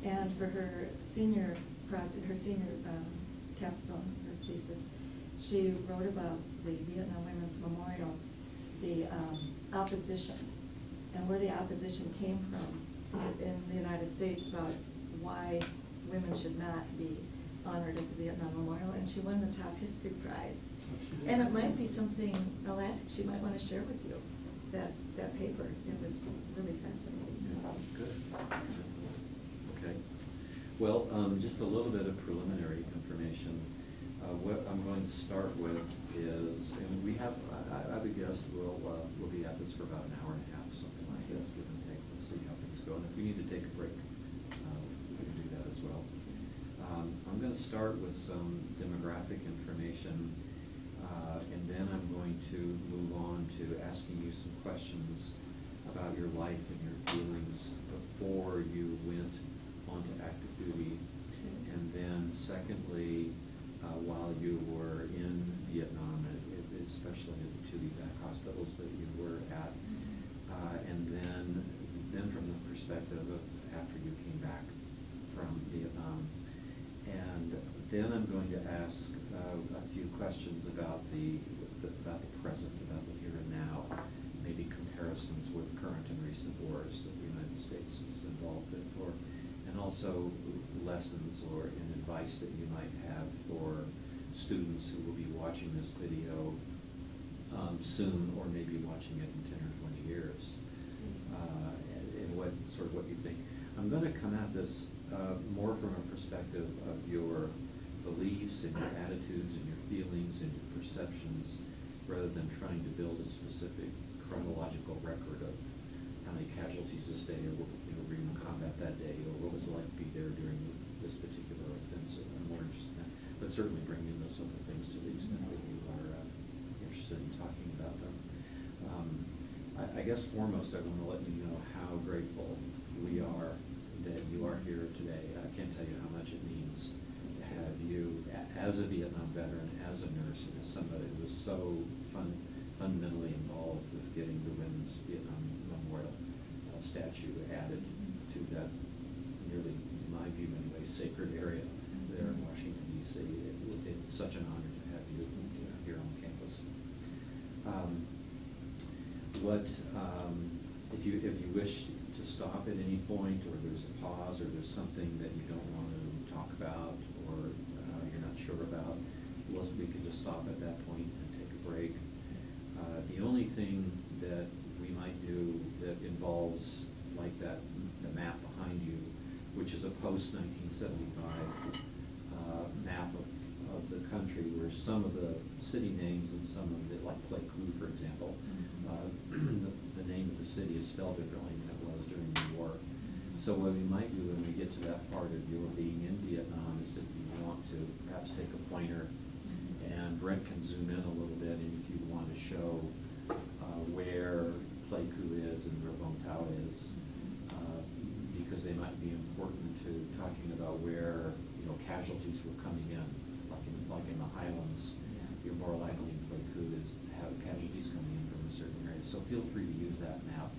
And for her senior project, her senior capstone, her thesis, she wrote about the Vietnam Women's Memorial, the opposition, and where the opposition came from in the United States about why women should not be honored at the Vietnam Memorial, and she won the top history prize. And it might be something, I'll ask, she might want to share with you, that paper. It was really fascinating. Yeah, good. Okay. Well, just a little bit of preliminary information. What I'm going to start with is, and we have, I would guess we'll be at this for about an hour and a half, something like this, give and take. We'll see how things go. And if we need to take a break, we can do that as well. I'm going to start with some demographic information, and then I'm going to move on to asking you some questions about your life and your feelings before you went onto active duty. And then secondly, while you were in Vietnam, especially at the two evac hospitals that you were at, and then from the perspective of after you came back from Vietnam. And then I'm going to ask a few questions about the present, about the here and now, maybe comparisons with current and recent wars that the United States is involved in, and also lessons or advice that you might have for students who will be watching this video soon, or maybe watching it in 10 or 20 years, and what you think. I'm going to come at this more from a perspective of your beliefs and your attitudes and your feelings and your perceptions, rather than trying to build a specific chronological record of how many casualties this day, or were you in combat that day, or what was it like to be there during this particular offensive. I'm more interested in that, but certainly bring in those other things to the extent that you are interested in talking about them. I guess foremost, I want to let you know how grateful we are that you are here today. I can't tell you how much it means to have you as a Vietnam veteran, as a nurse, and as somebody who was so fundamentally involved with getting the Women's Vietnam Memorial statue added to that nearly, in my view anyway, sacred area there in Washington, D.C. It's such an honor to have you here on campus. If you wish to stop at any point, or there's a pause, or there's something that you don't want to talk about, or you're not sure about, we could just stop at that point and take a break. The only thing that we might do that involves, like the map behind you, which is a post-1975 map of the country, where some of the city names and some of the, like Pleiku, for example, the name of the city is spelled differently than it was during the war. So what we might do when we get to that part of your being in Vietnam is, if you want to perhaps take a pointer, and Brent can zoom in a little bit, and if you want to show where Pleiku is and where Vung Tau is, because they might be important to talking about where casualties were coming in, like in the highlands. You're more likely in Pleiku to have casualties coming in from a certain area. So feel free to use that map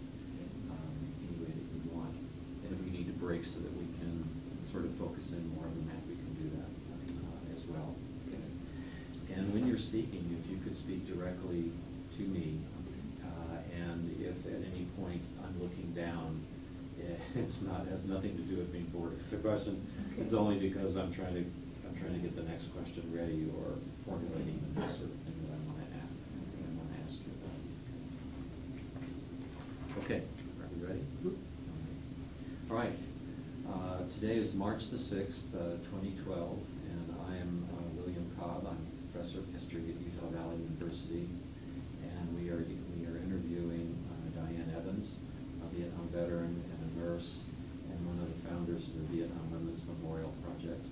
any way that you want. And if we need to break so that we can sort of focus in more on the map, we can do that as well. Okay. And when you're speaking, if you could speak directly to me, and if at any point I'm looking down, has nothing to do with being bored with the questions. Okay. It's only because I'm trying to get the next question ready, or formulating the next sort of thing that I want to ask you about. Okay, are we ready? All right. Today is March the 6th, 2012, and I am William Cobb. I'm professor of history at Utah Valley University, and we are interviewing Diane Evans, a Vietnam veteran and a nurse, and one of the founders of the Vietnam Women's Memorial Project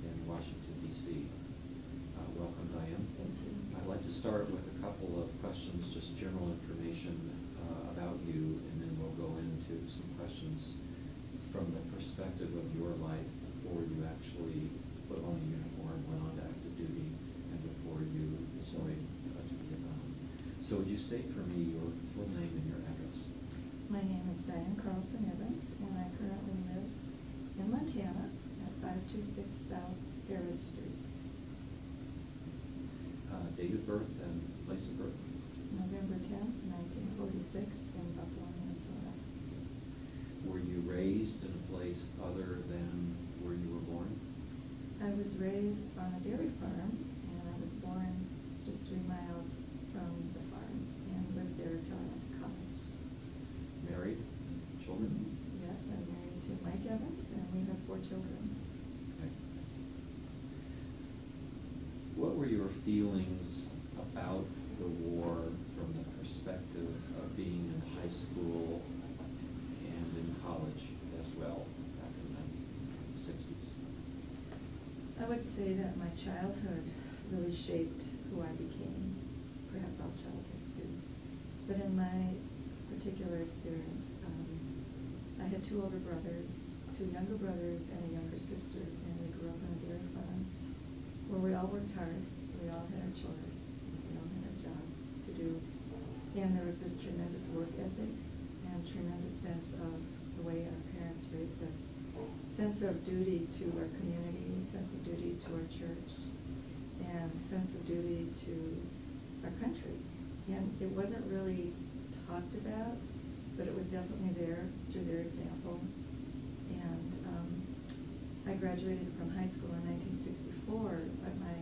in Washington, D.C. Welcome, Diane. Thank you. I'd like to start with a couple of questions, just general information about you, and then we'll go into some questions from the perspective of your life before you actually put on a uniform, went on to active duty, and before you joined to Vietnam. So would you state for me your full name and your address? My name is Diane Evans, and I currently live in Montana. Montana at 526 South Harris Street. Date of birth and place of birth? November 10th, 1946 in Buffalo, Minnesota. Were you raised in a place other than where you were born? I was raised on a dairy farm, and I was born just 3 miles from the farm and lived there until I went to college. Married? Children? Yes, I'm married to Mike Evans, and we have 4 children. Okay. What were your feelings about the war from the perspective of being in high school and in college as well back in the 1960s? I would say that my childhood really shaped who I became. Perhaps all childhoods do. But in my particular experience, I had 2 older brothers, 2 younger brothers, and a younger sister, and we grew up on a dairy farm where we all worked hard. We all had our chores. We all had our jobs to do. And there was this tremendous work ethic and tremendous sense of the way our parents raised us. Sense of duty to our community, sense of duty to our church, and sense of duty to our country. And it wasn't really talked about, but it was definitely there through their example. And I graduated from high school in 1964, but my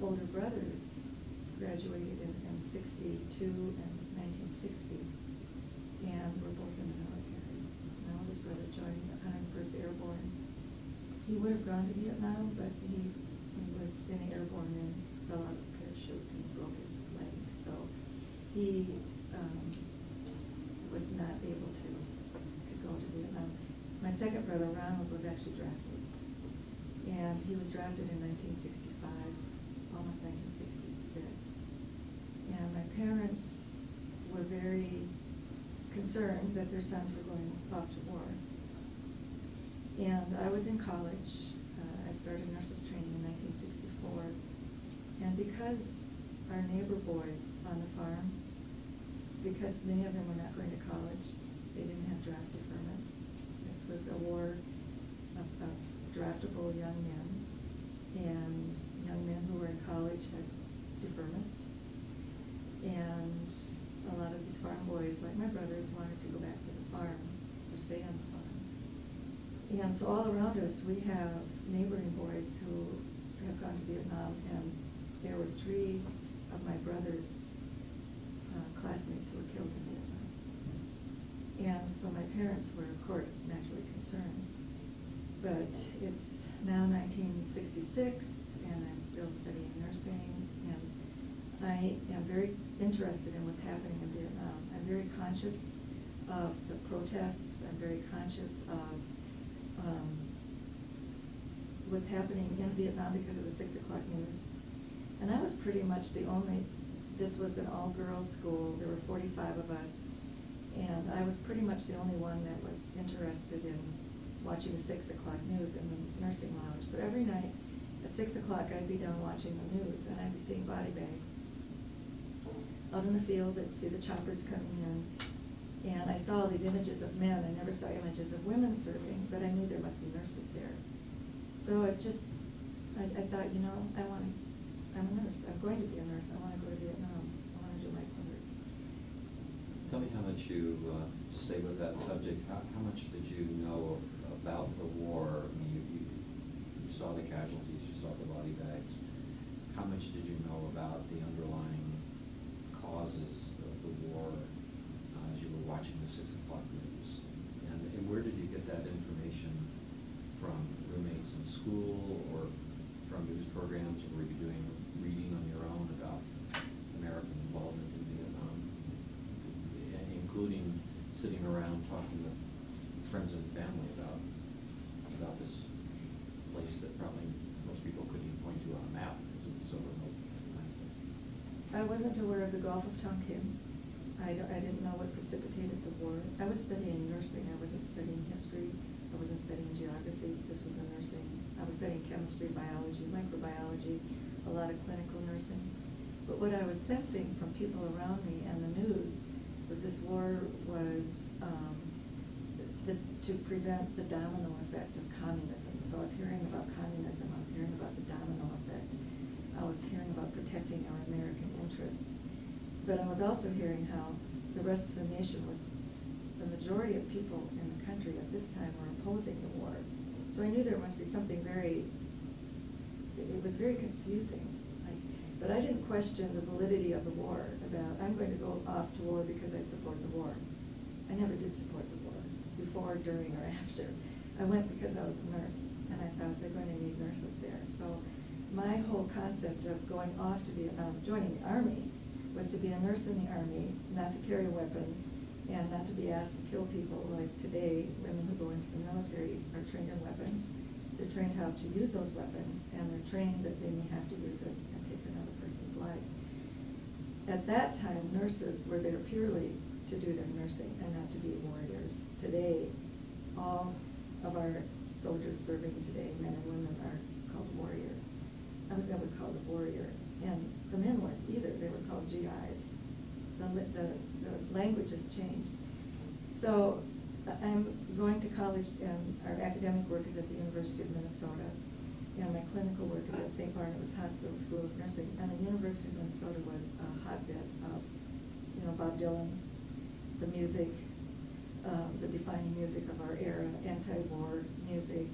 older brothers graduated in 62 and 1960, and were both in the military. My oldest brother joined the 101st Airborne. He would have gone to Vietnam, but he was in the Airborne and fell out of a parachute and broke his leg. So he was not able to go to Vietnam. My second brother, Ronald, was actually drafted. And he was drafted in 1965, almost 1966. And my parents were very concerned that their sons were going off to war. And I was in college. I started nurses training in 1964. And because our neighbor boys on the farm, because many of them were not going to college, they didn't have draft deferments. This was a war of draftable young men, and young men who were in college had deferments. And a lot of these farm boys, like my brothers, wanted to go back to the farm or stay on the farm. And so all around us, we have neighboring boys who have gone to Vietnam, and there were 3 of my brother's classmates who were killed in Vietnam. And so my parents were, of course, naturally concerned. But it's now 1966, and I'm still studying nursing, and I am very interested in what's happening in Vietnam. I'm very conscious of the protests. I'm very conscious of what's happening in Vietnam because of the 6 o'clock news. And I was pretty much the only, this was an all-girls school, there were 45 of us, and I was pretty much the only one that was interested in watching the 6 o'clock news in the nursing lounge. So every night at 6 o'clock I'd be down watching the news, and I'd be seeing body bags. Out in the fields, I'd see the choppers coming in, and I saw all these images of men. I never saw images of women serving, but I knew there must be nurses there. So I thought, I'm a nurse. I'm going to be a nurse. I want to go to Vietnam. I want to do my work. Tell me how much you, to stay with that subject, how much did you know about the war? I mean, you saw the casualties, you saw the body bags. How much did you know about the underlying causes of the war as you were watching the 6 o'clock news? And where did you get that information from? Roommates in school, or from news programs, or were you doing reading on your own about American involvement in Vietnam, including sitting around talking with friends and family about this place that probably most people couldn't even point to on a map because it was so remote? I wasn't aware of the Gulf of Tonkin. I didn't know what precipitated the war. I was studying nursing. I wasn't studying history. I wasn't studying geography. This was a nursing. I was studying chemistry, biology, microbiology, a lot of clinical nursing. But what I was sensing from people around me and the news was this war was, the to prevent the domino effect of communism. So I was hearing about communism, I was hearing about the domino effect, I was hearing about protecting our American interests. But I was also hearing how the rest of the nation was, the majority of people in the country at this time were opposing the war. So I knew there must be something very, it was very confusing. But I didn't question the validity of the war, about I'm going to go off to war because I support the war. I never did support the war, before, during, or after. I went because I was a nurse, and I thought they're going to need nurses there. So my whole concept of going off to Vietnam, joining the Army, was to be a nurse in the Army, not to carry a weapon, and not to be asked to kill people like today. Women who go into the military are trained in weapons. They're trained how to use those weapons, and they're trained that they may have to use it and take another person's life. At that time, nurses were there purely to do their nursing and not to be warriors. Today, all of our soldiers serving today, men and women, are called warriors. I was never called a warrior, and the men weren't either. They were called GIs. The language has changed. So I'm going to college, and our academic work is at the University of Minnesota, and my clinical work is at St. Barnabas Hospital School of Nursing. And the University of Minnesota was a hotbed of, Bob Dylan, the music, the defining music of our era, anti-war music.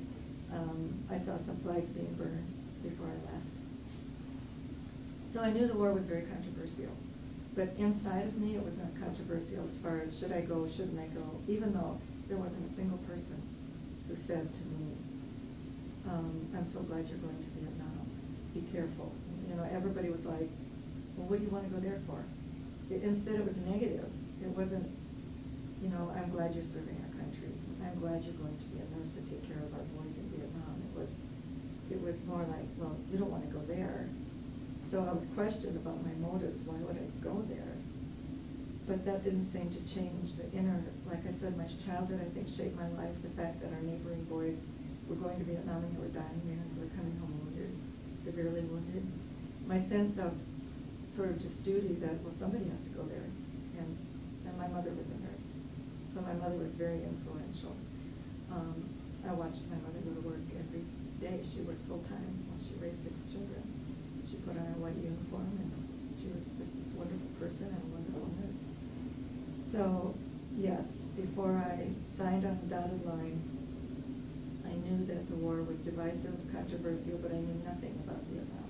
I saw some flags being burned before I left. So I knew the war was very controversial. But inside of me, it was not controversial as far as should I go, shouldn't I go, even though there wasn't a single person who said to me, I'm so glad you're going to Vietnam. Be careful. Everybody was like, well, what do you want to go there for? Instead, it was negative. It wasn't, I'm glad you're serving our country. I'm glad you're going to be a nurse to take care of our boys in Vietnam. It was more like, well, you don't want to go there. So I was questioned about my motives. Why would I go there? But that didn't seem to change the inner, like I said, my childhood, I think, shaped my life. The fact that our neighboring boys were going to Vietnam and they were dying there, and they were coming home wounded, severely wounded. My sense of sort of just duty that, well, somebody has to go there. And my mother was a nurse. So my mother was very influential. I watched my mother go to work every day. She worked full-time while she raised 6 children. She put on her white uniform, and she was just this wonderful person and a wonderful nurse. So, yes, before I signed on the dotted line, I knew that the war was divisive, controversial, but I knew nothing about Vietnam.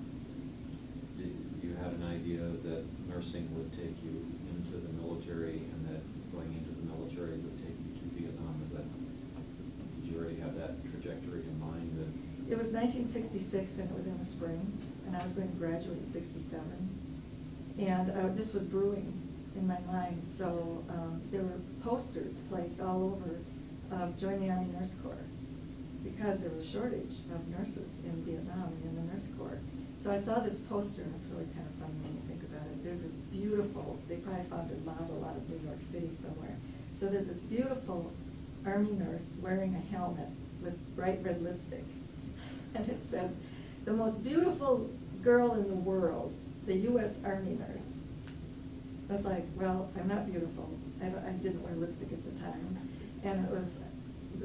You had an idea that nursing would take you into the military, and that going into the military would take you to Vietnam. Did you already have that trajectory in mind? It was 1966, and it was in the spring, and I was going to graduate in 67. And this was brewing in my mind, so there were posters placed all over, join the Army Nurse Corps, because there was a shortage of nurses in Vietnam and in the Nurse Corps. So I saw this poster, and it's really kind of funny when you think about it. There's this beautiful, they probably found a model out of New York City somewhere. So there's this beautiful Army nurse wearing a helmet with bright red lipstick. And it says, the most beautiful girl in the world, the U.S. Army nurse. I was like, well, I'm not beautiful. I didn't wear lipstick at the time. And it was,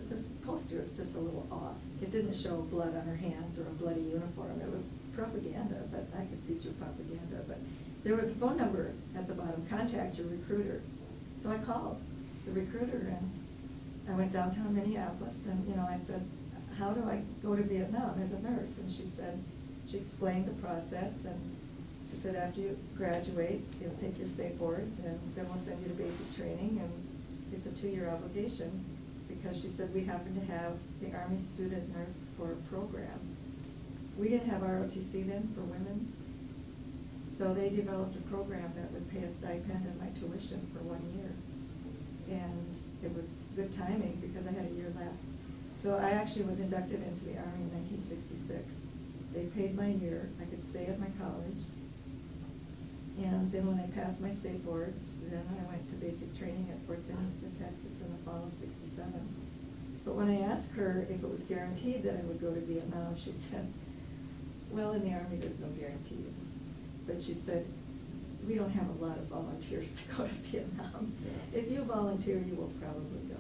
this poster was just a little off. It didn't show blood on her hands or a bloody uniform. It was propaganda, but I could see through propaganda. But there was a phone number at the bottom, contact your recruiter. So I called the recruiter, and I went downtown Minneapolis, and I said, how do I go to Vietnam as a nurse? And she explained the process, and she said, after you graduate, you'll take your state boards, and then we'll send you to basic training, and it's a 2-year obligation, because she said we happen to have the Army Student Nurse Corps program. We didn't have ROTC then for women, so they developed a program that would pay a stipend and my tuition for 1 year. And it was good timing because I had a year left. So I actually was inducted into the Army in 1966. They paid my year. I could stay at my college. And then when I passed my state boards, then I went to basic training at Fort St. Houston, Texas in the fall of '67. But when I asked her if it was guaranteed that I would go to Vietnam, she said, well, in the Army there's no guarantees. But she said, we don't have a lot of volunteers to go to Vietnam. Yeah. If you volunteer, you will probably go.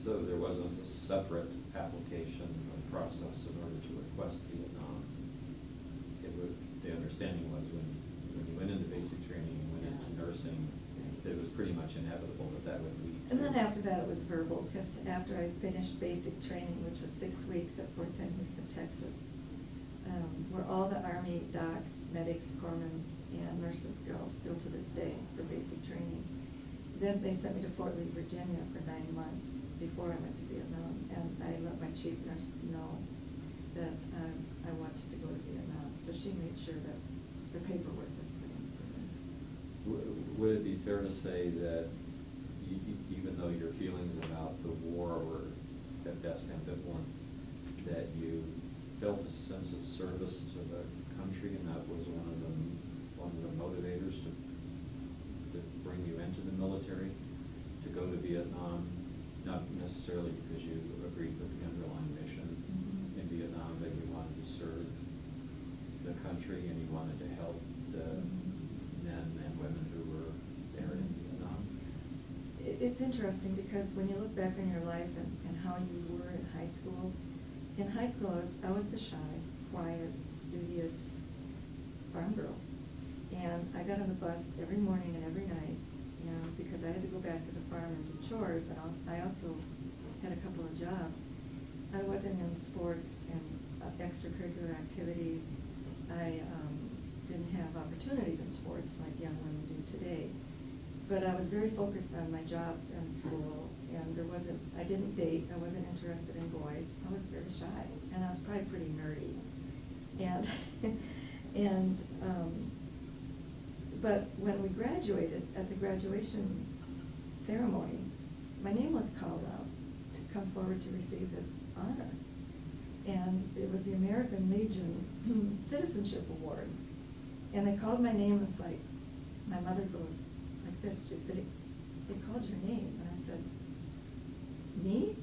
So there wasn't a separate application or process in order to request Vietnam. The understanding was when you went into basic training and went into nursing, that it was pretty much inevitable that would lead to. And then after that, it was verbal, because after I finished basic training, which was 6 weeks at Fort St. Houston, Texas, where all the Army docs, medics, corpsmen, and nurses go, still to this day, for basic training. Then they sent me to Fort Lee, Virginia for 9 months before I went to Vietnam, and I let my chief nurse know that I wanted to go to Vietnam, so she made sure that the paperwork was put in for me. Would it be fair to say that even though your feelings about the war were at best ambivalent, that you felt a sense of service to the country, and that was one of the motivators to bring you into the military, to go to Vietnam, not necessarily because you agreed with the underlying mission in Vietnam, that you wanted to serve the country and you wanted to help the men and women who were there in Vietnam? It's interesting because when you look back on your life and how you were in high school I was the shy, quiet, studious farm girl. And I got on the bus every morning and every night, because I had to go back to the farm and do chores, and I also had a couple of jobs. I wasn't in sports and extracurricular activities. I didn't have opportunities in sports like young women do today. But I was very focused on my jobs and school, and I didn't date, I wasn't interested in boys. I was very shy, and I was probably pretty nerdy. But when we graduated, at the graduation ceremony, my name was called out to come forward to receive this honor. And it was the American Legion Citizenship Award. And they called my name, it's like, my mother goes like this, she said, they called your name. And I said, me?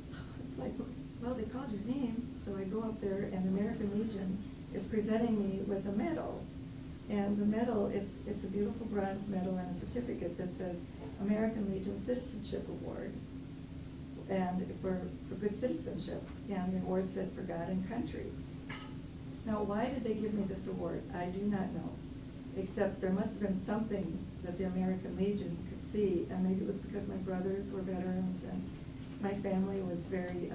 It's like, well, they called your name. So I go up there, and the American Legion is presenting me with a medal. And the medal, it's a beautiful bronze medal and a certificate that says American Legion Citizenship Award, and for good citizenship. And the award said for God and country. Now, why did they give me this award? I do not know, except there must have been something that the American Legion could see, and maybe it was because my brothers were veterans and my family was very,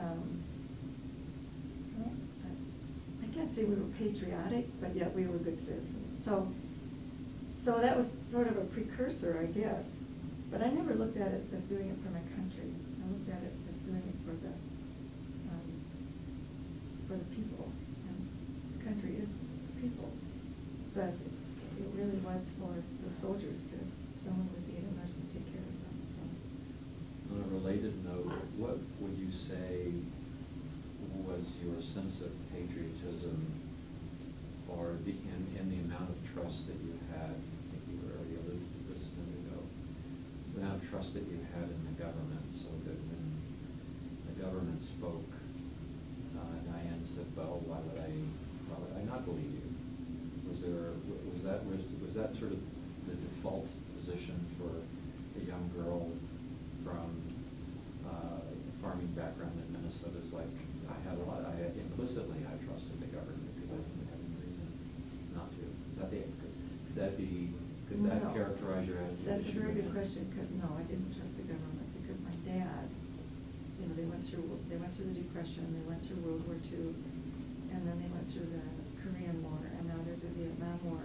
I can't say we were patriotic, but yet we were good citizens. So that was sort of a precursor, I guess. But I never looked at it as doing it for my country. I looked at it as doing it for the people. And the country is people. But it really was for the soldiers someone would be a nurse to take care of them. So. On a related note, what would you say was your sense of patriotism, or in the amount of trust that you had? I think you already alluded to this a minute ago. The amount of trust that you had in the government, so that when the government spoke, Diane said, "Well, why would I not believe you?" Was that sort of the default position for a young girl from farming background in Minnesota? Is like, implicitly I trusted the government because I didn't have any reason not to. Could that No. characterize your attitude? That's a very good question, because no, I didn't trust the government, because my dad, they went through the Depression, they went through World War II, and then they went through the Korean War, and now there's a Vietnam War.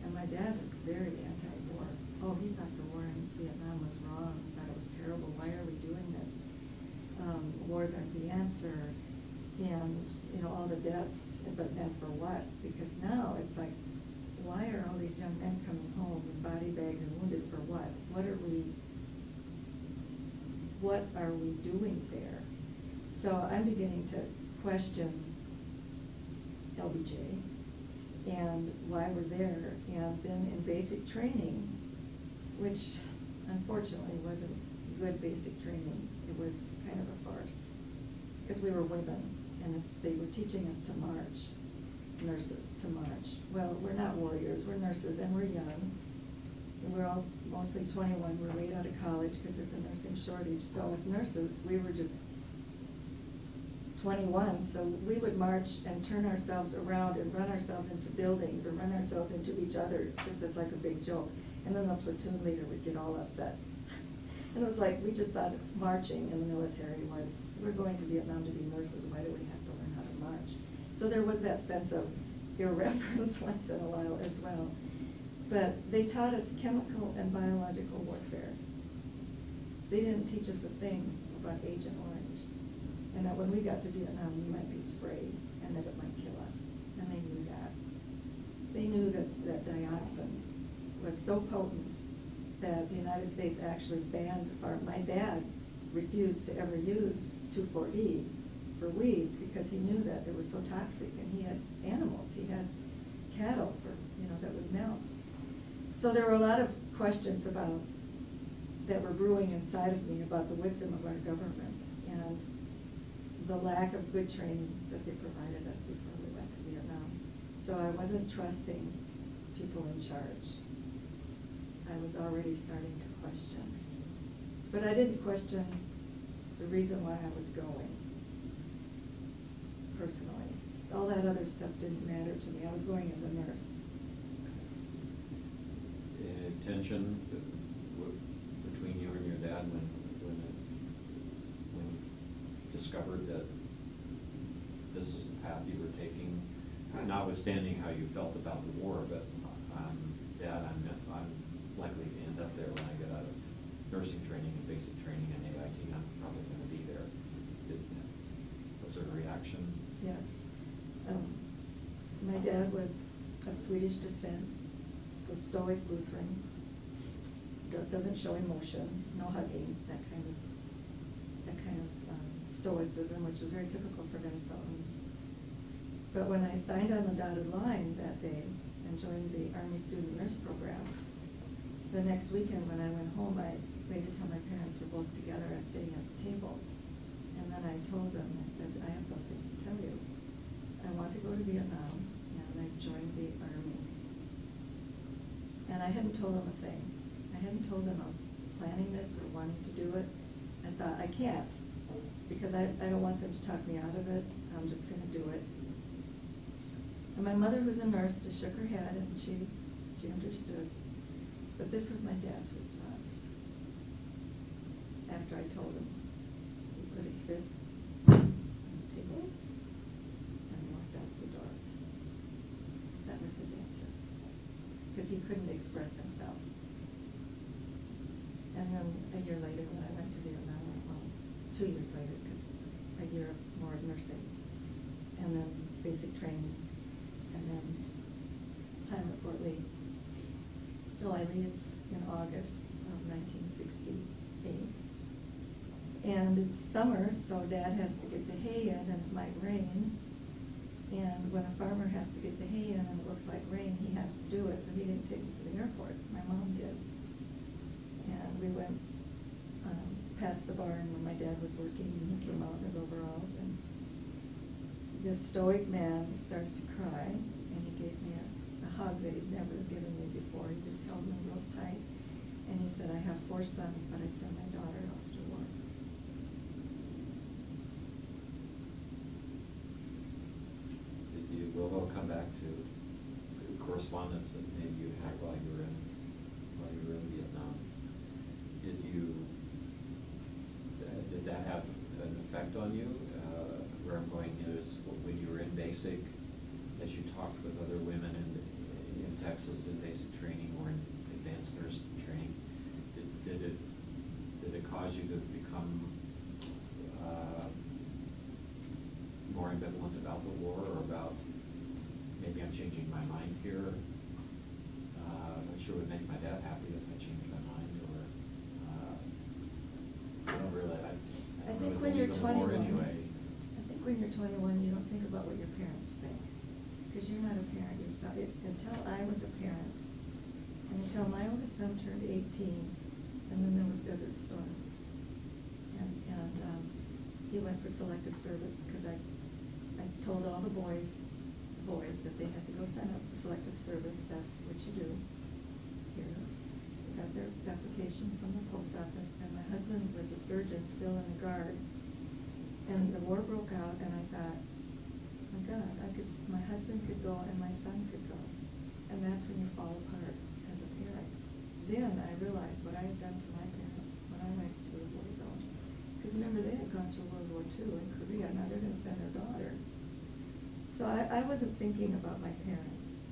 And my dad was very anti-war. Oh, he thought the war in Vietnam was wrong, he thought it was terrible. Why are we doing this? Wars aren't the answer. And, all the deaths, but then for what? Because now it's like, why are all these young men coming home in body bags and wounded for what? What are we doing there? So I'm beginning to question LBJ and why we're there. And then in basic training, which unfortunately wasn't good basic training, it was kind of a farce, because we were women, and they were teaching us to march, nurses to march. Well, we're not warriors, we're nurses, and we're young. And we're all mostly 21, we're right out of college because there's a nursing shortage. So as nurses, we were just 21, so we would march and turn ourselves around and run ourselves into buildings or run ourselves into each other, just as like a big joke. And then the platoon leader would get all upset. And it was like, we just thought marching in the military was, we're going to Vietnam to be nurses, why do we have to learn how to march? So there was that sense of irreverence once in a while as well. But they taught us chemical and biological warfare. They didn't teach us a thing about Agent Orange. And that when we got to Vietnam, we might be sprayed and that it might kill us. And they knew that. They knew that dioxin was so potent that the United States actually banned my dad refused to ever use 2,4-D for weeds because he knew that it was so toxic, and he had animals, he had cattle that would melt. So there were a lot of questions that were brewing inside of me about the wisdom of our government and the lack of good training that they provided us before we went to Vietnam. So I wasn't trusting people in charge. I was already starting to question. But I didn't question the reason why I was going, personally. All that other stuff didn't matter to me. I was going as a nurse. Tension between you and your dad when you discovered that this is the path you were taking, notwithstanding how you felt about the war, but Dad, I'm likely to end up there when I get out of nursing training and basic training and AIT. I'm probably going to be there. Was there a reaction? Yes. My dad was of Swedish descent, so stoic Lutheran. Doesn't show emotion, no hugging, that kind of stoicism, which was very typical for Venezuelans. But when I signed on the dotted line that day and joined the Army Student Nurse Program, the next weekend when I went home, I waited till my parents were both together and sitting at the table. And then I told them, I said, I have something to tell you. I want to go to Vietnam, and I've joined the Army. And I hadn't told them a thing. I hadn't told them I was planning this or wanting to do it. I thought, I can't, because I don't want them to talk me out of it. I'm just going to do it. And my mother, who's a nurse, just shook her head, and she understood. But this was my dad's response. After I told him, he put his fist on the table and walked out the door. That was his answer, because he couldn't express himself. And then a year later, when I went to Vietnam, well, 2 years later, because a year more of nursing, and then basic training, and then time at Fort Lee. So I leave in August of 1968. And it's summer, so Dad has to get the hay in, and it might rain. And when a farmer has to get the hay in and it looks like rain, he has to do it, so he didn't take me to the airport. My mom did. And we went past the barn where my dad was working, and he came out in his overalls, and this stoic man started to cry, and he gave me a hug that he's never given me before. He just held me real tight, and he said, I have 4 sons, but I sent my daughter off to war. We'll come back to correspondence that maybe you had while you were in Vietnam. Did that have an effect on you? Where I'm going is when you were in basic, as you talked with other women in Texas in basic training or in advanced nurse training, did it cause you to become more ambivalent about the war, or about maybe I'm changing my mind here? I'm sure it would make my dad happy if I changed my mind, or I don't really. I think when you're 21, anyway. I think when you're 21, you don't think about what your parents think, because you're not a parent yourself. Until I was a parent, and until my oldest son turned 18, and then there was Desert Storm, and he went for selective service, because I told all the boys that they had to go sign up for selective service. That's what you do here. They got their application from the post office, and my husband was a surgeon still in the Guard, And the war broke out, and I thought, my God, my husband could go and my son could go. And that's when you fall apart as a parent. Then I realized what I had done to my parents when I went to the war zone. Because remember, they had gone to World War II in Korea, now they're going to send their daughter. So I wasn't thinking about my parents.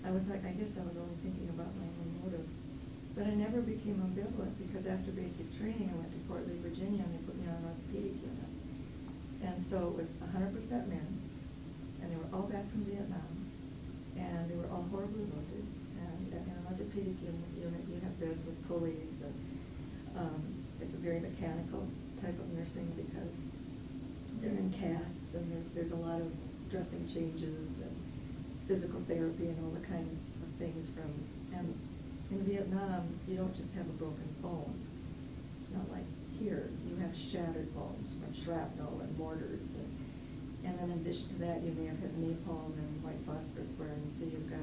I guess I was only thinking about my own motives. But I never became ambivalent, because after basic training, I went to Fort Lee, Virginia, and they put me on an orthopedic unit. And so it was 100% men, and they were all back from Vietnam, and they were all horribly wounded. And in an orthopedic unit, you have beds with pulleys, and it's a very mechanical type of nursing, because they're in casts, and there's a lot of dressing changes and physical therapy and all the kinds of things and in Vietnam, you don't just have a broken bone. It's not like here, you have shattered bones from shrapnel and mortars, and then in addition to that, you may have had napalm and white phosphorus burns, so you've got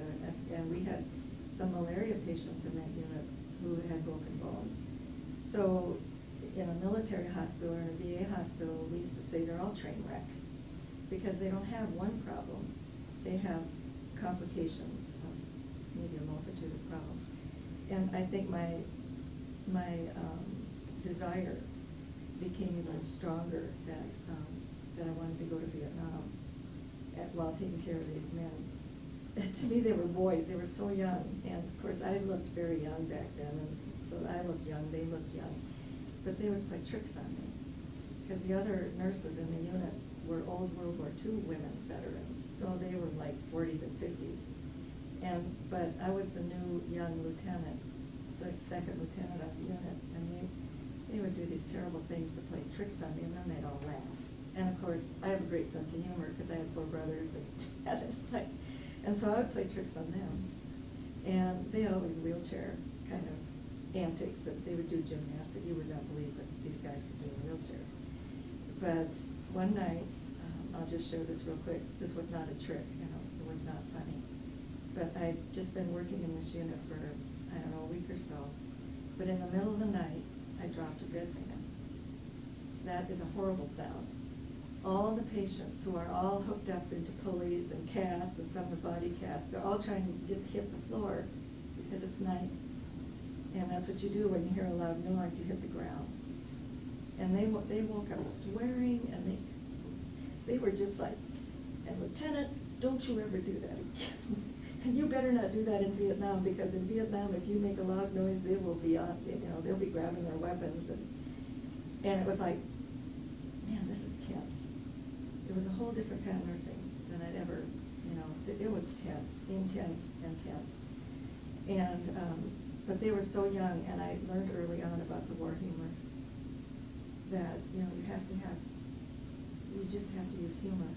and we had some malaria patients in that unit who had broken bones. So in a military hospital or in a VA hospital, we used to say they're all train wrecks, because they don't have one problem. They have complications of maybe a multitude of problems. And I think my desire became even stronger that I wanted to go to Vietnam while taking care of these men. To me, they were boys. They were so young, and of course, I looked very young back then, and so I looked young. They looked young, but they would play tricks on me, because the other nurses in the unit were old World War II women veterans, so they were like 40s and 50s. But I was the new young lieutenant, second lieutenant of the unit, and they would do these terrible things to play tricks on me, and then they'd all laugh. And of course, I have a great sense of humor, because I had 4 brothers and dad. And so I would play tricks on them. And they had all these wheelchair kind of antics that they would do gymnastics. You would not believe what these guys could do in wheelchairs. But one night, I'll just show this real quick. This was not a trick, it was not funny. But I'd just been working in this unit for, I don't know, a week or so. But in the middle of the night, I dropped a bedpan. That is a horrible sound. All the patients who are all hooked up into pulleys and casts and some of the body casts, they're all trying to hit the floor because it's night. And that's what you do when you hear a loud noise, you hit the ground. And they woke up swearing, and they were just like, and Lieutenant, don't you ever do that again. And you better not do that in Vietnam, because in Vietnam, if you make a loud noise, they will be on, they'll be grabbing their weapons. And it was like, man, this is tense. It was a whole different kind of nursing than I'd ever, it was tense, intense and tense. And, but they were so young, and I learned early on about the war humor, that, you just have to use humor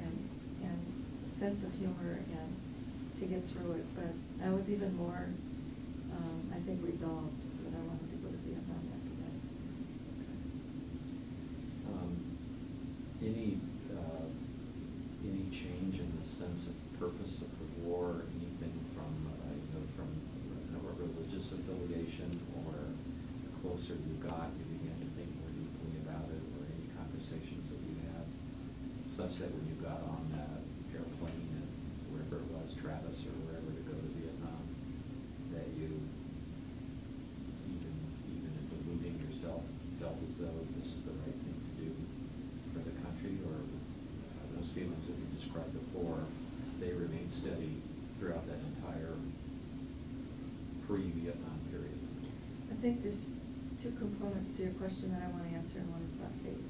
and a sense of humor and to get through it. But I was even more, I think, resolved that I wanted to go to Vietnam after that experience. Any change in the sense of purpose of the war, anything from a religious affiliation, or the closer you got, you began to think more deeply about it, or any conversations that you had, such that when you got on that airplane and wherever it was, Travis or wherever, to go to Vietnam, that you, even in deluding yourself, felt as though this is the right thing to do for the country? Or those feelings that you described before, they remained steady throughout that entire pre-Vietnam period? I think there's 2 components to your question that I want to answer, and one is about faith.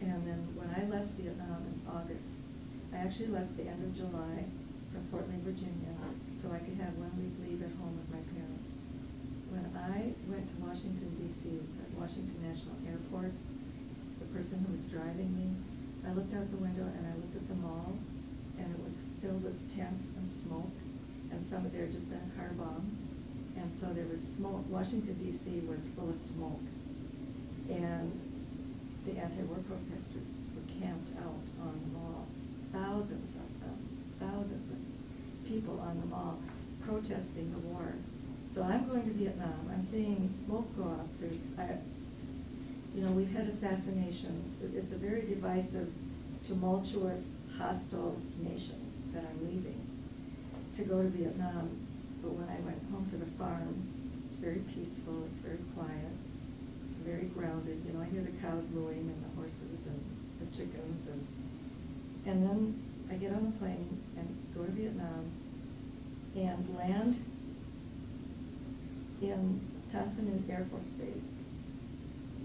And then when I left Vietnam in August, I actually left the end of July from Fort Lee, Virginia, so I could have 1 week leave at home with my parents. When I went to Washington, D.C., at Washington National Airport, the person who was driving me, I looked out the window and I looked at the mall, and it was filled with tents and smoke, and there had just been a car bomb, and so there was smoke. Washington, D.C. was full of smoke, and the anti-war protesters were camped out on the mall. Thousands of them, thousands of people on the mall protesting the war. So I'm going to Vietnam. I'm seeing smoke go up. you know, we've had assassinations. It's a very divisive, tumultuous, hostile nation that I'm leaving to go to Vietnam. But when I went home to the farm, it's very peaceful, it's very quiet, very grounded. You know, I hear the cows mooing and the horses and the chickens, and then I get on a plane and go to Vietnam and land in Tan Son Nhut Air Force Base.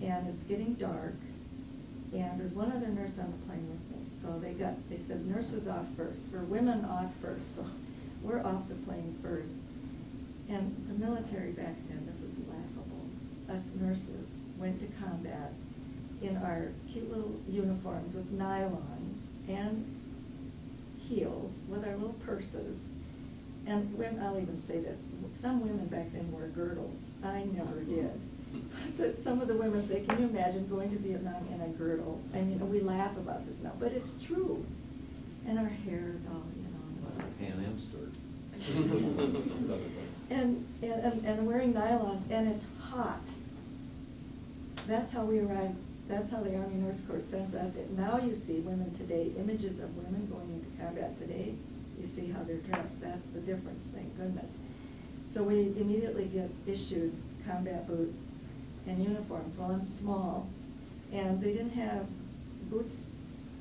And it's getting dark, and there's one other nurse on the plane with me. So they said nurses off first, or women off first. So we're off the plane first. And the military back then, this is laughable, us nurses went to combat in our cute little uniforms with nylons and heels, with our little purses. And I'll even say this, some women back then wore girdles. I never did. But some of the women say, can you imagine going to Vietnam in a girdle? I mean, we laugh about this now, but it's true. And our hair is all, you know, it's like Pan Am skirt. and wearing nylons, and it's hot. That's how we arrived. That's how the Army Nurse Corps sends us. Now you see women today, images of women going into combat today. You see how they're dressed. That's the difference, thank goodness. So we immediately get issued combat boots and uniforms. Well, I'm small, and they didn't have boots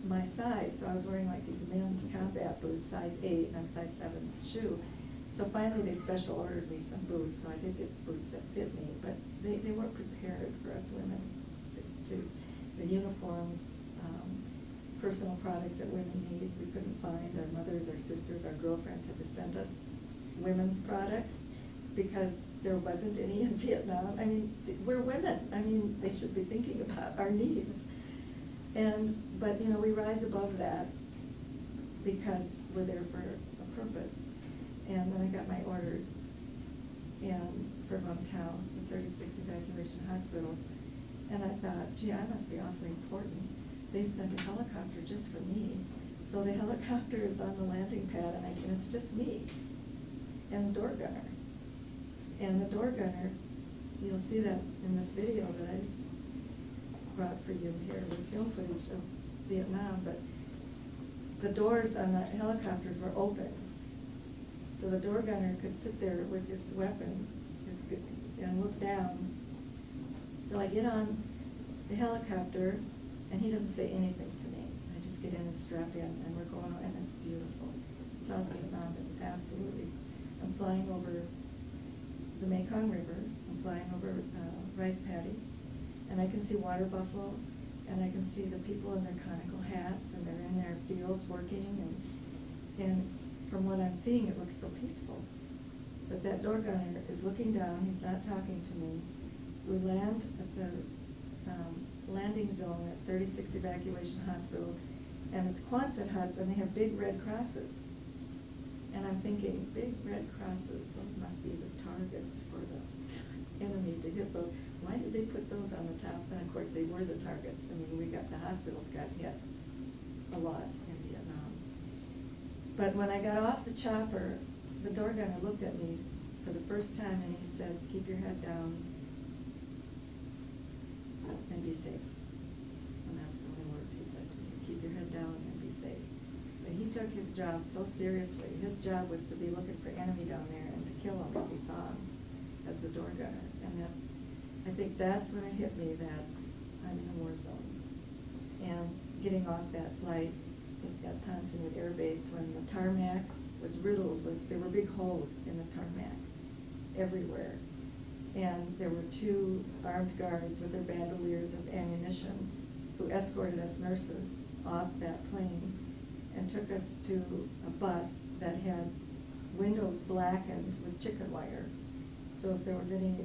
my size, so I was wearing like these men's combat boots, size 8, and I'm size 7 shoe. So finally they special ordered me some boots, so I did get boots that fit me, but they weren't prepared for us women to the uniforms, personal products that women need, we couldn't find. Our mothers, our sisters, our girlfriends had to send us women's products because there wasn't any in Vietnam. I mean, we're women. I mean, they should be thinking about our needs. But you know, we rise above that because we're there for a purpose. And then I got my orders and for Vung Tau, the 36 Evacuation Hospital. And I thought, gee, I must be awfully important. They sent a helicopter just for me. So the helicopter is on the landing pad, and it's just me and the door gunner. And the door gunner, you'll see that in this video that I brought for you here with film footage of Vietnam, but the doors on the helicopters were open. So the door gunner could sit there with his weapon and look down. So I get on the helicopter, and he doesn't say anything to me. I just get in and strap in, and we're going on, and it's beautiful. South Vietnam is absolutely, I'm flying over the Mekong River, I'm flying over rice paddies, and I can see water buffalo, and I can see the people in their conical hats, and they're in their fields working, and from what I'm seeing, it looks so peaceful. But that door gunner is looking down, he's not talking to me. We land at the landing zone at 36 Evacuation Hospital, and it's Quonset huts, and they have big red crosses. And I'm thinking, big red crosses, those must be the targets for the enemy to hit those. Why did they put those on the top? And of course, they were the targets. I mean, the hospitals got hit a lot in Vietnam. But when I got off the chopper, the door gunner looked at me for the first time, and he said, keep your head down and be safe. And that's the only words he said to me, keep your head down and be safe. But he took his job so seriously. His job was to be looking for enemy down there and to kill him if he saw him as the door gunner. And I think that's when it hit me that I'm in a war zone. And getting off that flight at Tan Son Nhut Air Base, when the tarmac was riddled with, there were big holes in the tarmac everywhere. And there were 2 armed guards with their bandoliers of ammunition who escorted us nurses off that plane and took us to a bus that had windows blackened with chicken wire. So if there was any,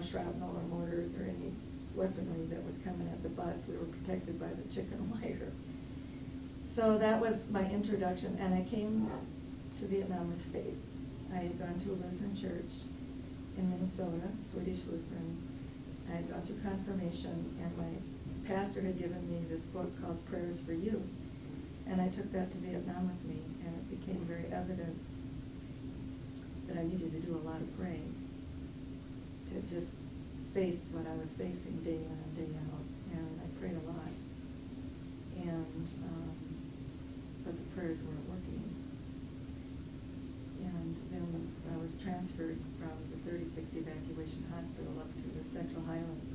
shrapnel or mortars or any weaponry that was coming at the bus, we were protected by the chicken wire. So that was my introduction, and I came to Vietnam with faith. I had gone to a Lutheran church in Minnesota, Swedish Lutheran. I had gone to confirmation, and my pastor had given me this book called Prayers for Youth. And I took that to Vietnam with me, and it became very evident that I needed to do a lot of praying to just face what I was facing day in and day out. prayed a lot. And, but the prayers weren't working. And then I was transferred from the 36 Evacuation Hospital up to the Central Highlands.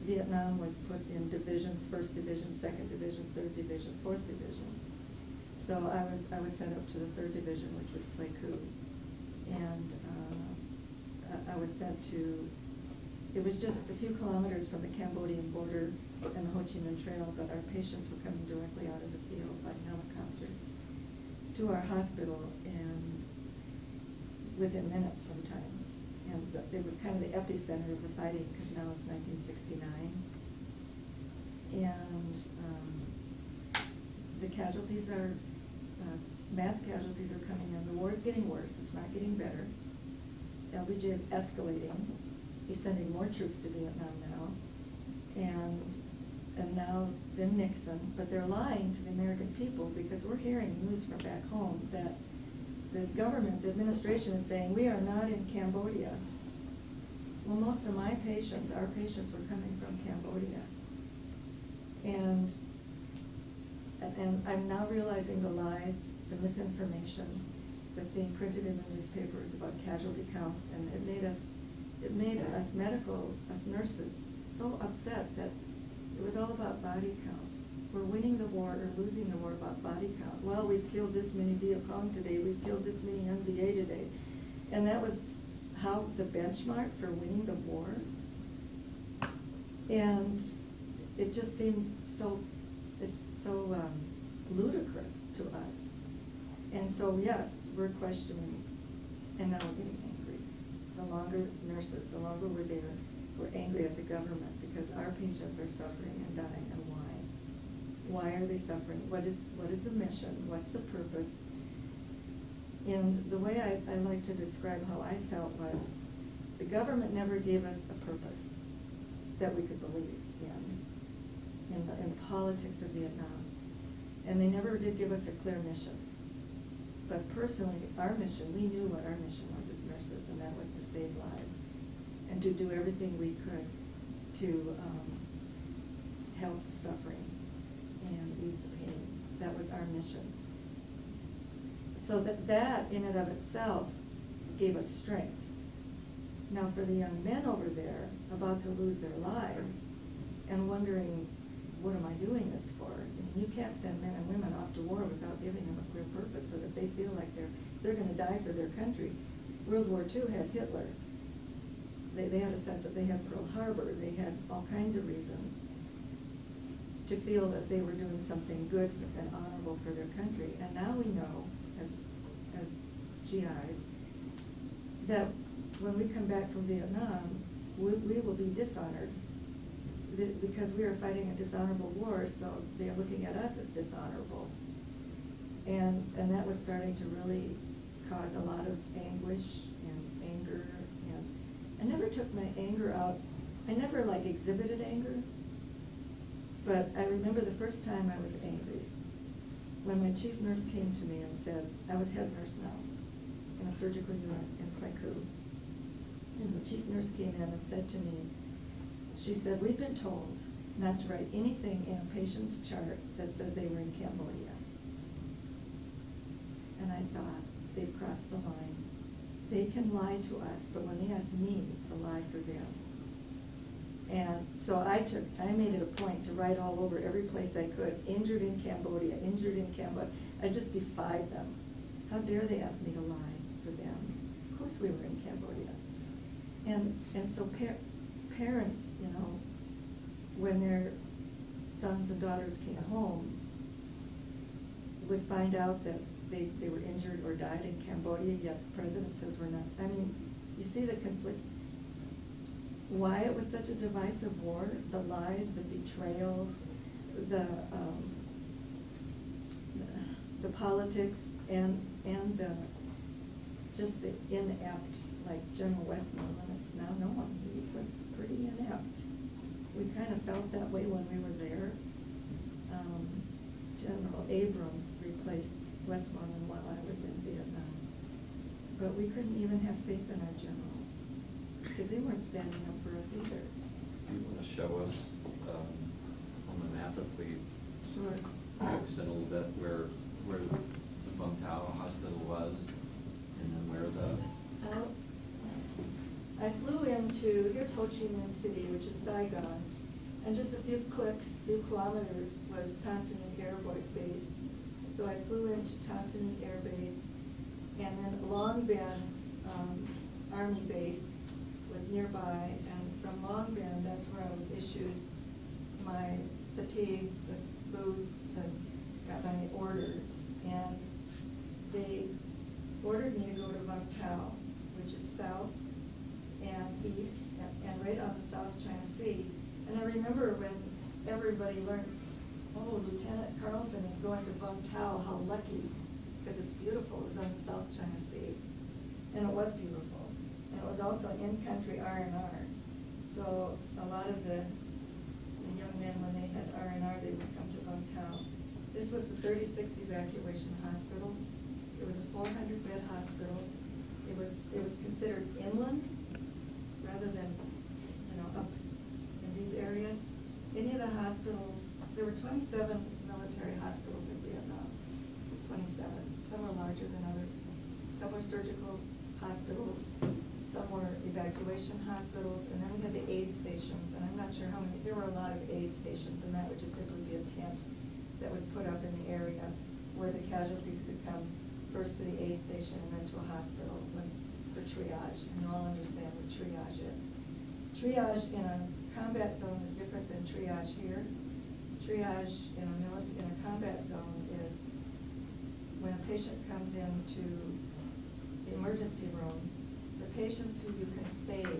Vietnam was put in divisions: 1st Division, 2nd Division, 3rd Division, 4th Division. So I was sent up to the 3rd Division, which was Pleiku. And I was sent to, it was just a few kilometers from the Cambodian border and the Ho Chi Minh Trail, but our patients were coming directly out of the field by helicopter to our hospital, and within minutes sometimes. And it was kind of the epicenter of the fighting, because now it's 1969. And the casualties are, mass casualties are coming in. The war is getting worse, it's not getting better. LBJ is escalating. He's sending more troops to Vietnam now. And now then Nixon, but they're lying to the American people, because we're hearing news from back home that the government, the administration is saying, we are not in Cambodia. Well, most of my patients, our patients, were coming from Cambodia. And I'm now realizing the lies, the misinformation that's being printed in the newspapers about casualty counts, and it made us nurses, so upset that it was all about body count. We're winning the war or losing the war about body count. Well, we've killed this many Viet Cong today, we've killed this many NVA today. And that was how the benchmark for winning the war. And it just seems so, it's so ludicrous to us. And so, yes, we're questioning, and now we're getting angry. The longer nurses, the longer we're there, we're angry at the government, because our patients are suffering and dying, and why? Why are they suffering? What is the mission? What's the purpose? And the way I like to describe how I felt was, the government never gave us a purpose that we could believe in the politics of Vietnam. And they never did give us a clear mission. But personally, our mission, we knew what our mission was as nurses, and that was to save lives and to do everything we could to help the suffering and ease the pain. That was our mission. So that in and of itself gave us strength. Now for the young men over there about to lose their lives and wondering, what am I doing this for? I mean, you can't send men and women off to war without giving them a clear purpose so that they feel like they're going to die for their country. World War II had Hitler. They had a sense that they had Pearl Harbor. They had all kinds of reasons to feel that they were doing something good and honorable for their country. And now we know, as GIs, that when we come back from Vietnam, we will be dishonored, because we are fighting a dishonorable war, so they're looking at us as dishonorable. And that was starting to really cause a lot of anguish and anger. And I never took my anger out. I never exhibited anger, but I remember the first time I was angry when my chief nurse came to me and said, I was head nurse now in a surgical unit in Pleiku. And the chief nurse came in and said to me, she said, we've been told not to write anything in a patient's chart that says they were in Cambodia. And I thought, they've crossed the line. They can lie to us, but when they ask me to lie for them. And so I made it a point to write all over every place I could, injured in Cambodia, injured in Cambodia. I just defied them. How dare they ask me to lie for them? Of course we were in Cambodia. And so parents, when their sons and daughters came home, would find out that they were injured or died in Cambodia, yet the president says we're not. I mean, you see the conflict. Why it was such a divisive war, the lies, the betrayal, the politics, and just the inept, like General Westmoreland, it's now known, he was pretty inept. We kind of felt that way when we were there. General Abrams replaced Westmoreland while I was in Vietnam. But we couldn't even have faith in our generals, because they weren't standing up for us either. You want to show us map if we Sure. focus in a little bit where the Vung Tau Hospital was, and then where the... I flew into, here's Ho Chi Minh City, which is Saigon, and just a few kilometers was Tan Son Nhut Air Base. So I flew into Tan Son Nhut Air Base, and then Long Binh Army Base was nearby, and from Long Binh, that's where I was issued my fatigues and boots and got my orders. And they ordered me to go to Vung Tau, which is south and east and right on the South China Sea. And I remember when everybody learned, oh, Lieutenant Carlson is going to Vung Tau, how lucky, because it's beautiful. It was on the South China Sea, and it was beautiful. And it was also in-country R&R. So a lot of the young men, when they had R&R, they would come to Vung Tau. This was the 36th Evacuation Hospital. It was a 400-bed hospital. It was considered inland rather than, up in these areas. Any of the hospitals, there were 27 military hospitals in Vietnam, 27. Some were larger than others. Some were surgical hospitals, some were evacuation hospitals, and then we had the aid stations, and I'm not sure how many, there were a lot of aid stations, and that would just simply be a tent that was put up in the area where the casualties could come first to the aid station and then to a hospital for triage, and you all understand what triage is. Triage in a combat zone is different than triage here. Triage in a combat zone is when a patient comes into the emergency room, the patients who you can save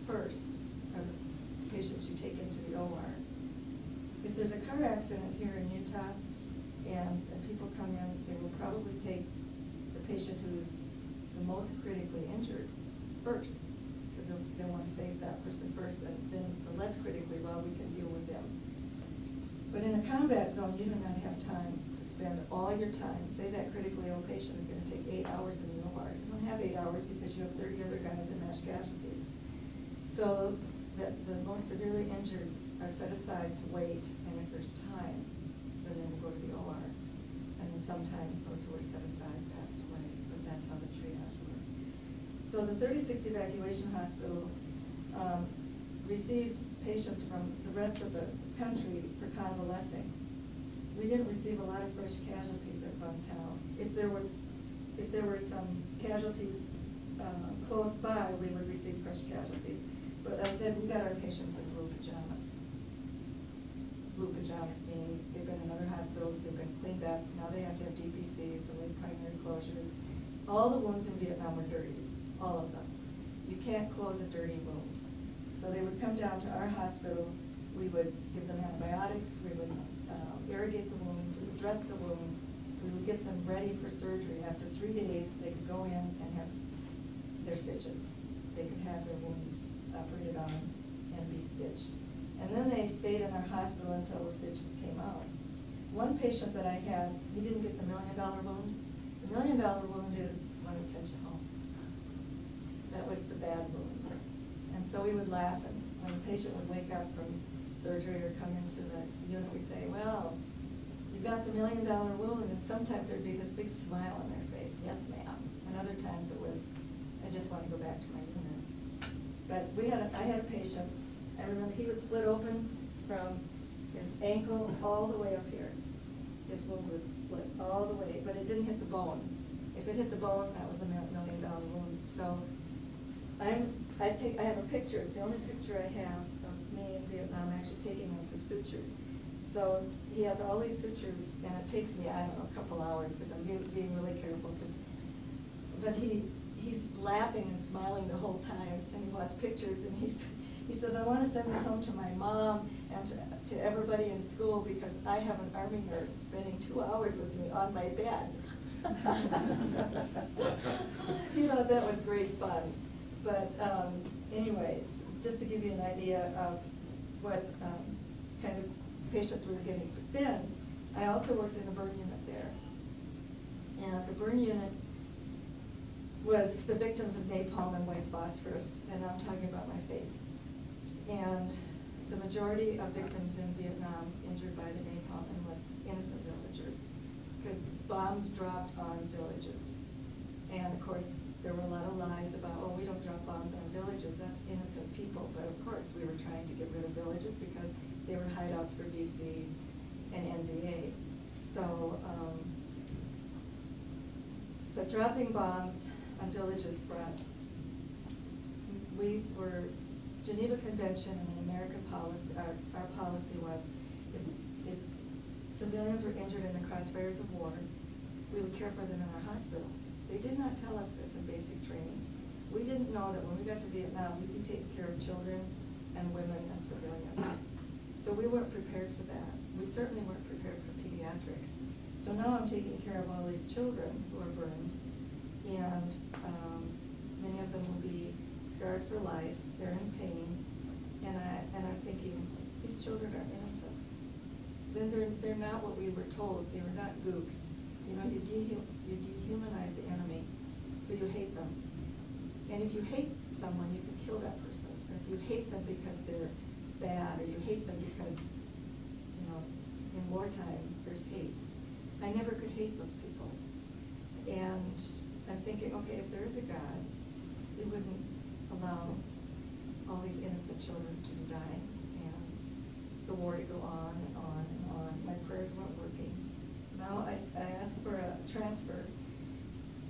first are the patients you take into the OR. If there's a car accident here in Utah and people come in, they will probably take the patient who's the most critically injured first, because they'll want to save that person first, and then the less critically well, we can deal with them. But in a combat zone, you do not have time to spend all your time. Say that critically ill patient is going to take 8 hours in the OR. You don't have 8 hours because you have 30 other guys in mass casualties. So the most severely injured are set aside to wait, and if there's time, then they will go to the OR. And then sometimes those who are set aside passed away, but that's how the triage worked. So the 36th Evacuation Hospital received patients from the rest of the country for convalescing. We didn't receive a lot of fresh casualties at Vung Tau. If there were some casualties close by, we would receive fresh casualties. But I said we got our patients in blue pajamas. Blue pajamas meaning they've been in other hospitals, they've been cleaned up, now they have to have DPCs, delayed primary closures. All the wounds in Vietnam were dirty, all of them. You can't close a dirty wound. So they would come down to our hospital, we would give them antibiotics, we would irrigate the wounds, we would dress the wounds, we would get them ready for surgery. After 3 days, they could go in and have their stitches. They could have their wounds operated on and be stitched. And then they stayed in our hospital until the stitches came out. One patient that I had, he didn't get the $1 million wound. The $1 million wound is when it sent you home. That was the bad wound. And so we would laugh, and when the patient would wake up from surgery or come into the unit, we'd say, well, you got the $1 million wound, and sometimes there'd be this big smile on their face, yes ma'am. And other times it was, I just want to go back to my unit. But I had a patient, I remember he was split open from his ankle all the way up here. His wound was split all the way, but it didn't hit the bone. If it hit the bone, that was a $1 million wound. So I have a picture, it's the only picture I have of me in Vietnam actually taking out the sutures. So he has all these sutures, and it takes me, I don't know, a couple hours, because I'm being really careful. But he's laughing and smiling the whole time, and he wants pictures, and he says, I want to send this home to my mom and to everybody in school, because I have an Army nurse spending 2 hours with me on my bed. That was great fun. But anyways, just to give you an idea of what kind of patients we were getting. But then, I also worked in the burn unit there. And the burn unit was the victims of napalm and white phosphorus, and I'm talking about my faith. And the majority of victims in Vietnam injured by the napalm was innocent villagers, because bombs dropped on villages. And of course, there were a lot of lies about, oh, we don't drop bombs on villages, that's innocent people. But of course, we were trying to get rid of villages because they were hideouts for VC and NVA. So, but dropping bombs on villages brought, we were, Geneva Convention and an American policy, our policy was, if civilians were injured in the crossfires of war, we would care for them in our hospital. They did not tell us this in basic training. We didn't know that when we got to Vietnam, we'd be taking care of children and women and civilians. So we weren't prepared for that. We certainly weren't prepared for pediatrics. So now I'm taking care of all these children who are burned, and many of them will be scarred for life. They're in pain, and I'm thinking, these children are innocent. Then they're not what we were told. They were not gooks. You know, you dehumanize the enemy, so you hate them. And if you hate someone, you can kill that person. Or if you hate them because they're bad, or you hate them because, you know, in wartime, there's hate. I never could hate those people. And I'm thinking, okay, if there is a God, He wouldn't allow all these innocent children to be dying and the war to go on and on and on. My prayers weren't working. Now I asked for a transfer,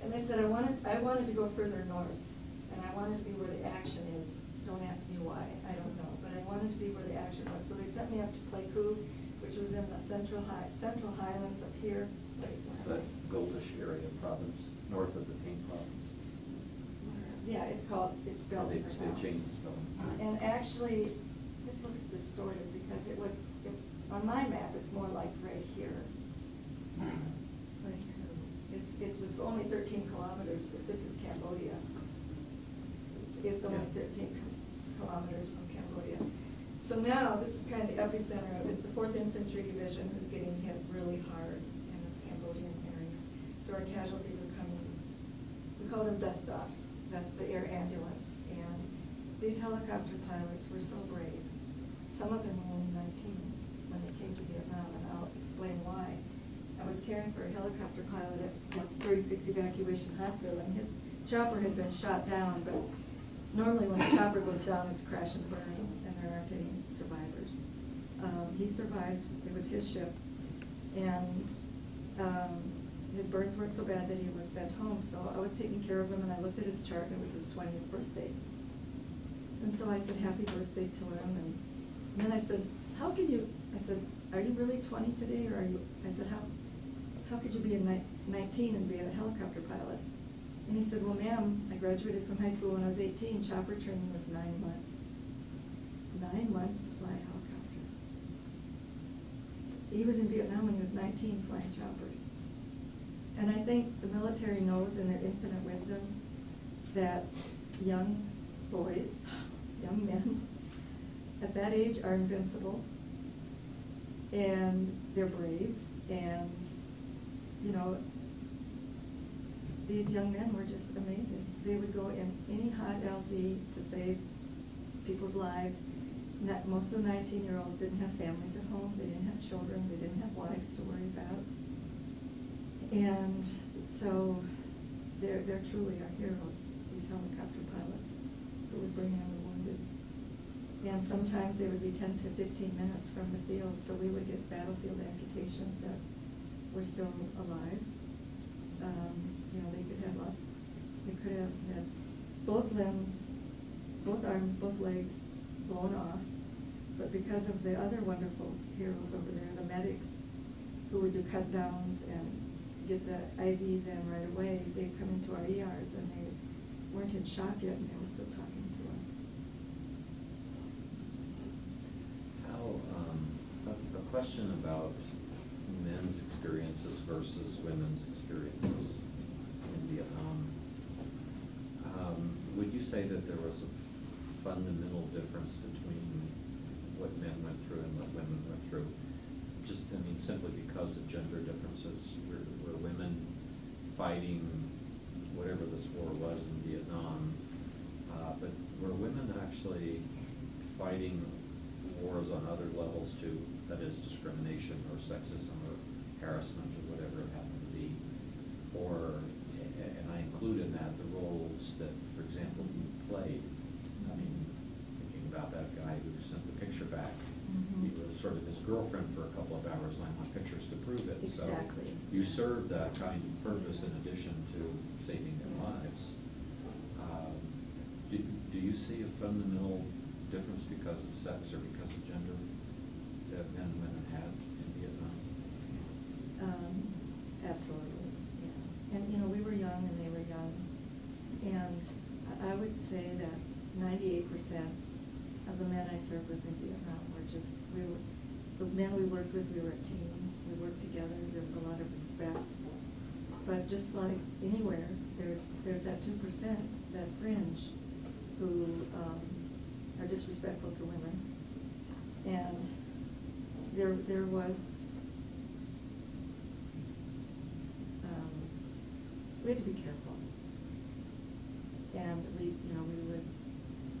and they said I wanted to go further north, and I wanted to be where the action is. Don't ask me why, I don't know, but I wanted to be where the action was. So they sent me up to Pleiku, which was in the Central Highlands up here. It's that goldish area province, north of the Pain province. Yeah, it's spelled They different now. changed the spelling. And actually, this looks distorted because on my map, it's more like right here. Right here. It was only 13 kilometers, but this is Cambodia. It's only 13 kilometers from Cambodia. So now, this is kind of the epicenter of, it's the 4th Infantry Division who's getting hit really hard in this Cambodian area. So our casualties are coming, we call them dust-offs. That's the air ambulance. And these helicopter pilots were so brave. Some of them were only 19 when they came to Vietnam, and I'll explain why. I was caring for a helicopter pilot at 36 Evacuation Hospital, and his chopper had been shot down, but normally when a chopper goes down, it's crash and burn, and there aren't any survivors. He survived. It was his ship, and his burns weren't so bad that he was sent home. So I was taking care of him, and I looked at his chart, and it was his 20th birthday. And so I said, happy birthday to him. And then I said, how can you, I said, are you really 20 today, or are you, I said, how could you be a 19 and be a helicopter pilot? And he said, well, ma'am, I graduated from high school when I was 18. Chopper training was 9 months. 9 months to fly a helicopter. He was in Vietnam when he was 19 flying choppers. And I think the military knows in their infinite wisdom that young boys, young men, at that age are invincible, and they're brave, and, you know, these young men were just amazing. They would go in any hot LZ to save people's lives. Most of the 19-year-olds didn't have families at home. They didn't have children. They didn't have wives to worry about. And so they're truly our heroes, these helicopter pilots who would bring in the wounded. And sometimes they would be 10 to 15 minutes from the field, so we would get battlefield amputations that were still alive. You know, they could have had both limbs, both arms, both legs blown off, but because of the other wonderful heroes over there, the medics who would do cut downs and get the IVs in right away, they'd come into our ERs and they weren't in shock yet, and they were still talking to us. A question about men's experiences versus women's experiences in Vietnam. Would you say that there was a fundamental difference between what men went through and what women went through? Just, I mean, simply because of gender differences. Were women fighting whatever this war was in Vietnam, but were women actually fighting wars on other levels too, that is discrimination or sexism or harassment or whatever it happened to be. Or, and I include in that the roles that, for example, you played. I mean, thinking about that guy who sent the picture back. He was sort of his girlfriend for a couple of hours, and I want pictures to prove it. Exactly. So you served that kind of purpose in addition to saving their lives. Do you see a fundamental difference because of sex or because of gender that men and women had in Vietnam? Absolutely, yeah. And, you know, we were young and they were young. And I would say that 98% of the men I served with in Vietnam were just, the men we worked with, we were a team. We worked together. There was a lot of respect. But just like anywhere, there's that 2%, that fringe, who are disrespectful to women. And there was, we had to be careful. And we would,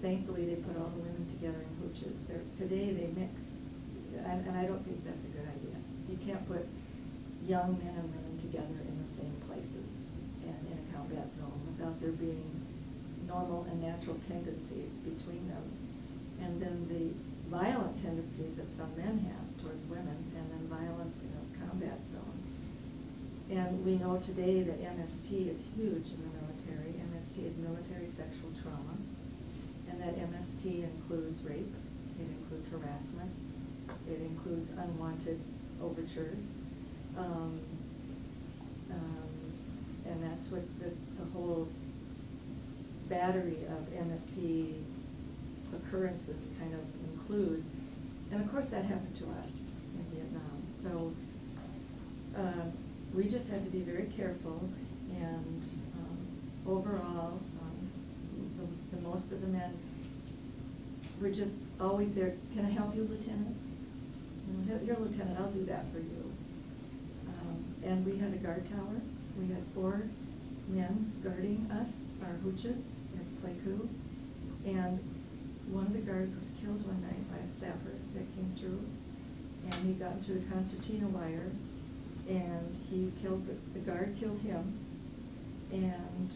thankfully they put all the women together in hooches. Today they mix, and I don't think that's a good idea. You can't put young men and women together in the same places and in a combat zone without there being normal and natural tendencies between them, and then the violent tendencies that some men have towards women, and then violence in a combat zone. And we know today that MST is huge in the military. MST is military sexual trauma, and that MST includes rape, it includes harassment, it includes unwanted overtures, and that's what the whole battery of MST occurrences kind of include. And of course that happened to us in Vietnam. So we just had to be very careful, and overall, the most of the men were just always there. Can I help you, Lieutenant? You're a lieutenant, I'll do that for you. And we had a guard tower. We had 4 men guarding us, our hooches at Pleiku, and one of the guards was killed one night by a sapper that came through, and he got through the concertina wire, and he killed, the guard killed him, and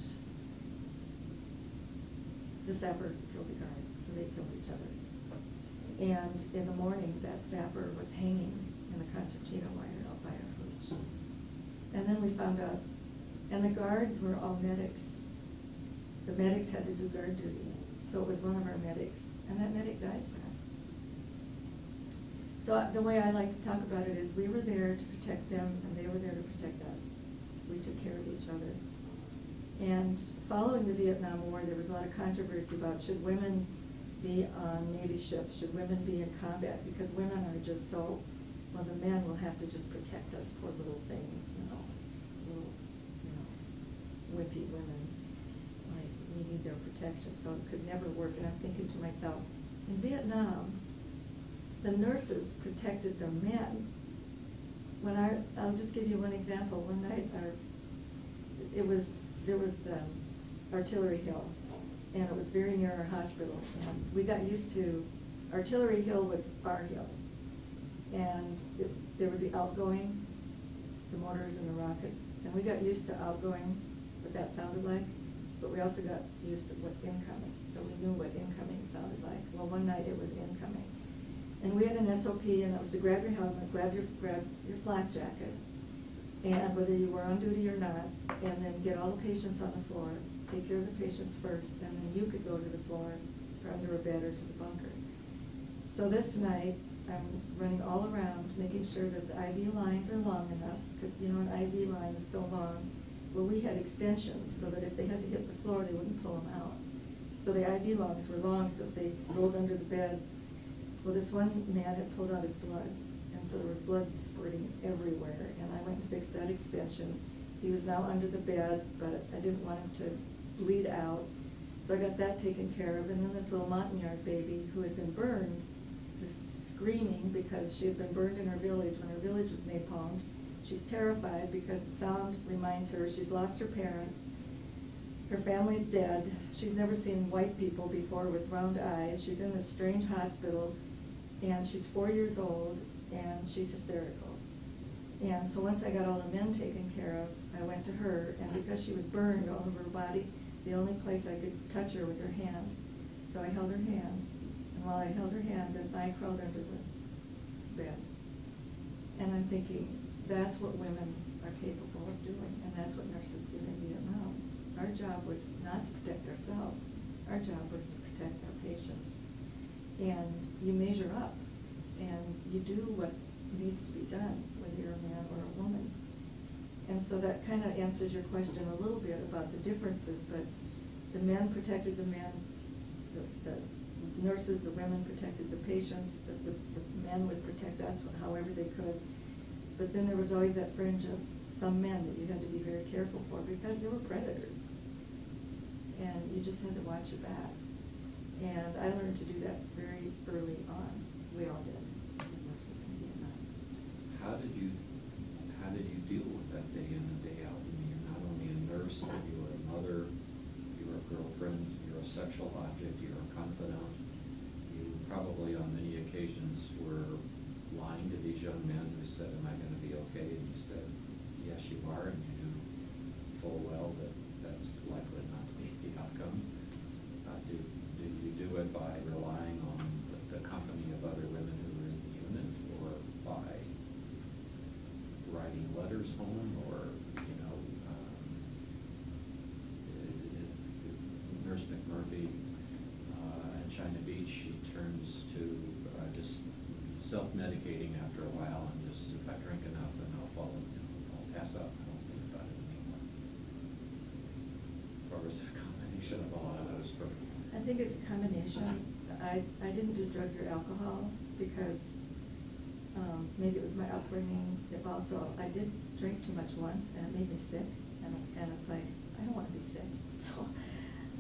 the sapper killed the guard, so they killed each other. And in the morning, that sapper was hanging in the concertina wire out by our hooch. And then we found out, and the guards were all medics. The medics had to do guard duty. So it was one of our medics, and that medic died for us. So the way I like to talk about it is we were there to protect them, and they were there to protect us. We took care of each other. And following the Vietnam War, there was a lot of controversy about should women be on Navy ships, should women be in combat, because women are just so, well, the men will have to just protect us for little things, it's little, wimpy women, like, we need their protection, so it could never work. And I'm thinking to myself, in Vietnam, the nurses protected the men. I'll just give you one example. One night, there was Artillery Hill, and it was very near our hospital. And we got used to, Artillery Hill was our hill. And there would be outgoing, the mortars and the rockets. And we got used to outgoing, what that sounded like, but we also got used to what incoming. So we knew what incoming sounded like. Well, one night it was incoming. And we had an SOP, and that was to grab your helmet, grab your flak jacket, and whether you were on duty or not, and then get all the patients on the floor, take care of the patients first, and then you could go to the floor or under a bed or to the bunker. So this night, I'm running all around, making sure that the IV lines are long enough, because an IV line is so long. Well, we had extensions so that if they had to hit the floor, they wouldn't pull them out. So the IV lines were long, so if they rolled under the bed, well, this one man had pulled out his blood, and so there was blood spurting everywhere, and I went and fixed that extension. He was now under the bed, but I didn't want him to bleed out, so I got that taken care of. And then this little Montagnard baby who had been burned was screaming because she had been burned in her village when her village was napalmed. She's terrified because the sound reminds her she's lost her parents, her family's dead, she's never seen white people before with round eyes, she's in this strange hospital, And she's 4 years old, and she's hysterical. And so once I got all the men taken care of, I went to her, and because she was burned all over her body, the only place I could touch her was her hand. So I held her hand, and while I held her hand, then I crawled under the bed. And I'm thinking, that's what women are capable of doing, and that's what nurses did in Vietnam. Our job was not to protect ourselves. Our job was to protect our patients. And you measure up, and you do what needs to be done, whether you're a man or a woman. And so that kind of answers your question a little bit about the differences, but the men protected the men, the nurses, the women protected the patients, the men would protect us however they could. But then there was always that fringe of some men that you had to be very careful for because they were predators. And you just had to watch your back. And I learned to do that very early on. We all did, as nurses in Vietnam. How did you deal with that day in and day out? I mean, you're not only a nurse, but you were a mother, you were a girlfriend, you're a sexual object, you're a confidant. You probably on many occasions were lying to these young men who said, am I going to be okay? And you said, yes, you are, and you knew full well that that's likely not to be the outcome. Did you do it by relying on the company of other women who were in the unit, or by writing letters home, or, Nurse McMurphy at China Beach, she turns to just self-medicating after a while, and just, if I drink enough, then I'll pass out, I won't think about it anymore. Or was it a combination of all of those? I think it's a combination. I didn't do drugs or alcohol because maybe it was my upbringing. If also, I did drink too much once, and it made me sick, and it's like, I don't want to be sick. So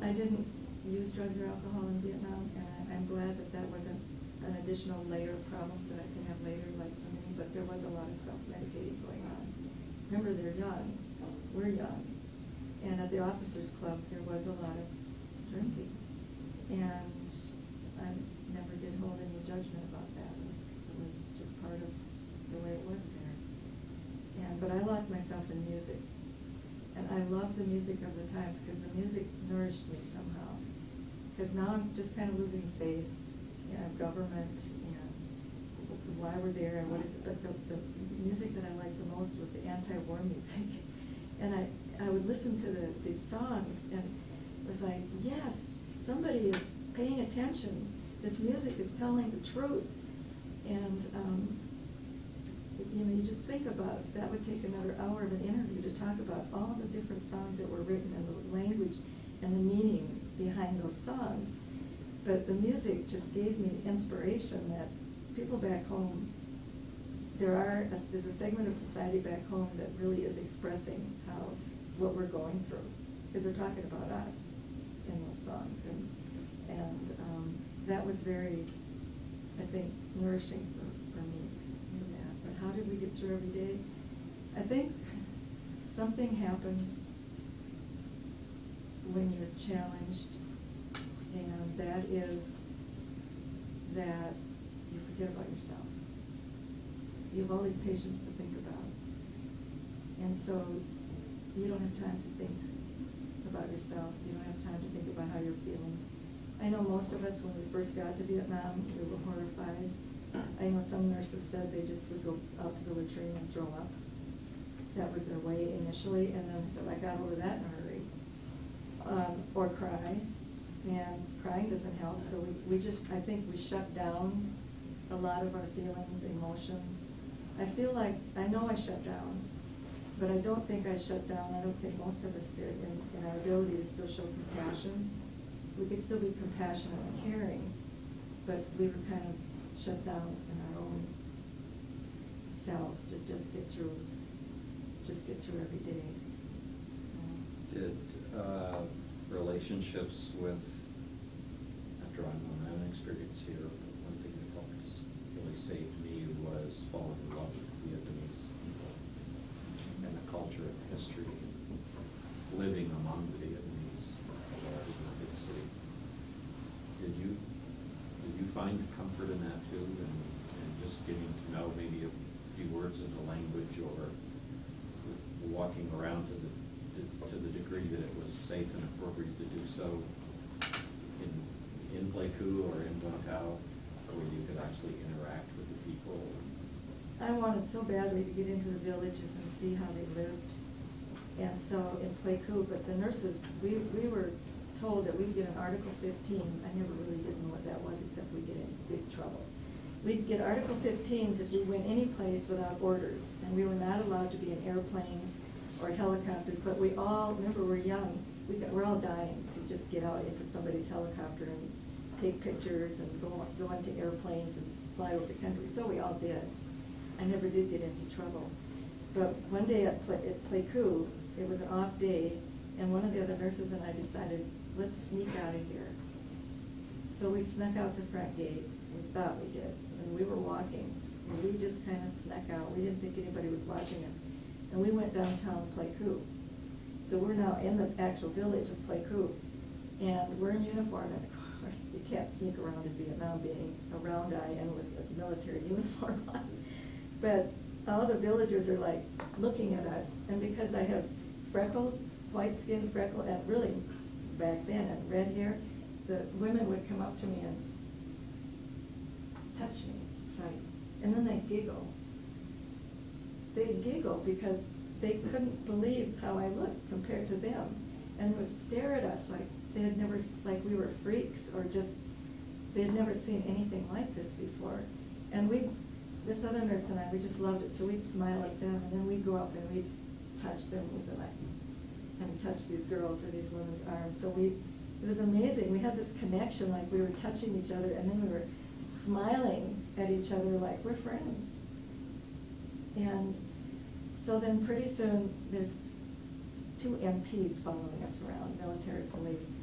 I didn't use drugs or alcohol in Vietnam, and I'm glad that that wasn't an additional layer of problems that I can have later, like so many, but there was a lot of self-medicating going on. Remember, they're young, we're young, and at the Officers Club, there was a lot of drinking, and I never did hold any judgment about that. It was just part of the way it was there. But I lost myself in music, and I love the music of the times because the music nourished me somehow. Because now I'm just kind of losing faith in government and why we're there and what is it. But the music that I liked the most was the anti-war music. And I would listen to these songs, and it was like, yes, somebody is paying attention. This music is telling the truth. And you just think about, that would take another hour of an interview to talk about all the different songs that were written and the language and the meaning behind those songs. But the music just gave me inspiration that people back home, there's a segment of society back home that really is expressing what we're going through, because they're talking about us in those songs. And that was very, I think, nourishing for me to hear that. But how did we get through every day? I think something happens when you're challenged, and that is that you forget about yourself. You have all these patients to think about, and so you don't have time to think about yourself. You don't have time to think about how you're feeling. I know most of us, when we first got to Vietnam, we were horrified. I know some nurses said they just would go out to the latrine and throw up. That was their way initially, and then so I got over that in a hurry. Or cry, and crying doesn't help, so I think we shut down a lot of our feelings, emotions. I feel like, I know I shut down, but I don't think I shut down, I don't think most of us did, in our ability to still show compassion. We could still be compassionate and caring, but we were kind of shut down in our own selves to just get through every day. So. Did relationships with, after I'm on my own experience here, one thing that helped really saved me was falling in love with Vietnamese people and the culture and history, living among the Vietnamese in a big city. Did you find comfort comfort in that too, and just getting to know maybe a few words of the language, or walking around to the degree that it was safe and appropriate to do so in Pleiku or in Guangzhou, where you could actually interact with the people. I wanted so badly to get into the villages and see how they lived. And so in Pleiku, but the nurses, we were told that we'd get an Article 15. I never really did know what that was, except we'd get in big trouble. We'd get Article 15s if we went any place without orders, and we were not allowed to be in airplanes or helicopters, but we all, remember, we're young, we're all dying to just get out into somebody's helicopter and take pictures and go into airplanes and fly over the country, so we all did. I never did get into trouble. But one day at Pleiku, it was an off day, and one of the other nurses and I decided, let's sneak out of here. So we snuck out the front gate. We thought we did. And we were walking, and we just kind of snuck out. We didn't think anybody was watching us. And we went downtown Pleiku. So we're now in the actual village of Pleiku. And we're in uniform, and of course, you can't sneak around in Vietnam being a round eye and with a military uniform on. But all the villagers are like looking at us, and because I have freckles, white skin, freckle, and really back then, and red hair, the women would come up to me and touch me, and then they'd giggle. They'd giggle because they couldn't believe how I looked compared to them, and would stare at us like they had never, like we were freaks, or just they had never seen anything like this before. And this other nurse and I, we just loved it, so we'd smile at them, and then we'd go up and we'd touch them with the knife, and touch these girls or these women's arms. So it was amazing. We had this connection, like we were touching each other, and then we were smiling at each other like we're friends. And so then pretty soon there's 2 MPs following us around, military police.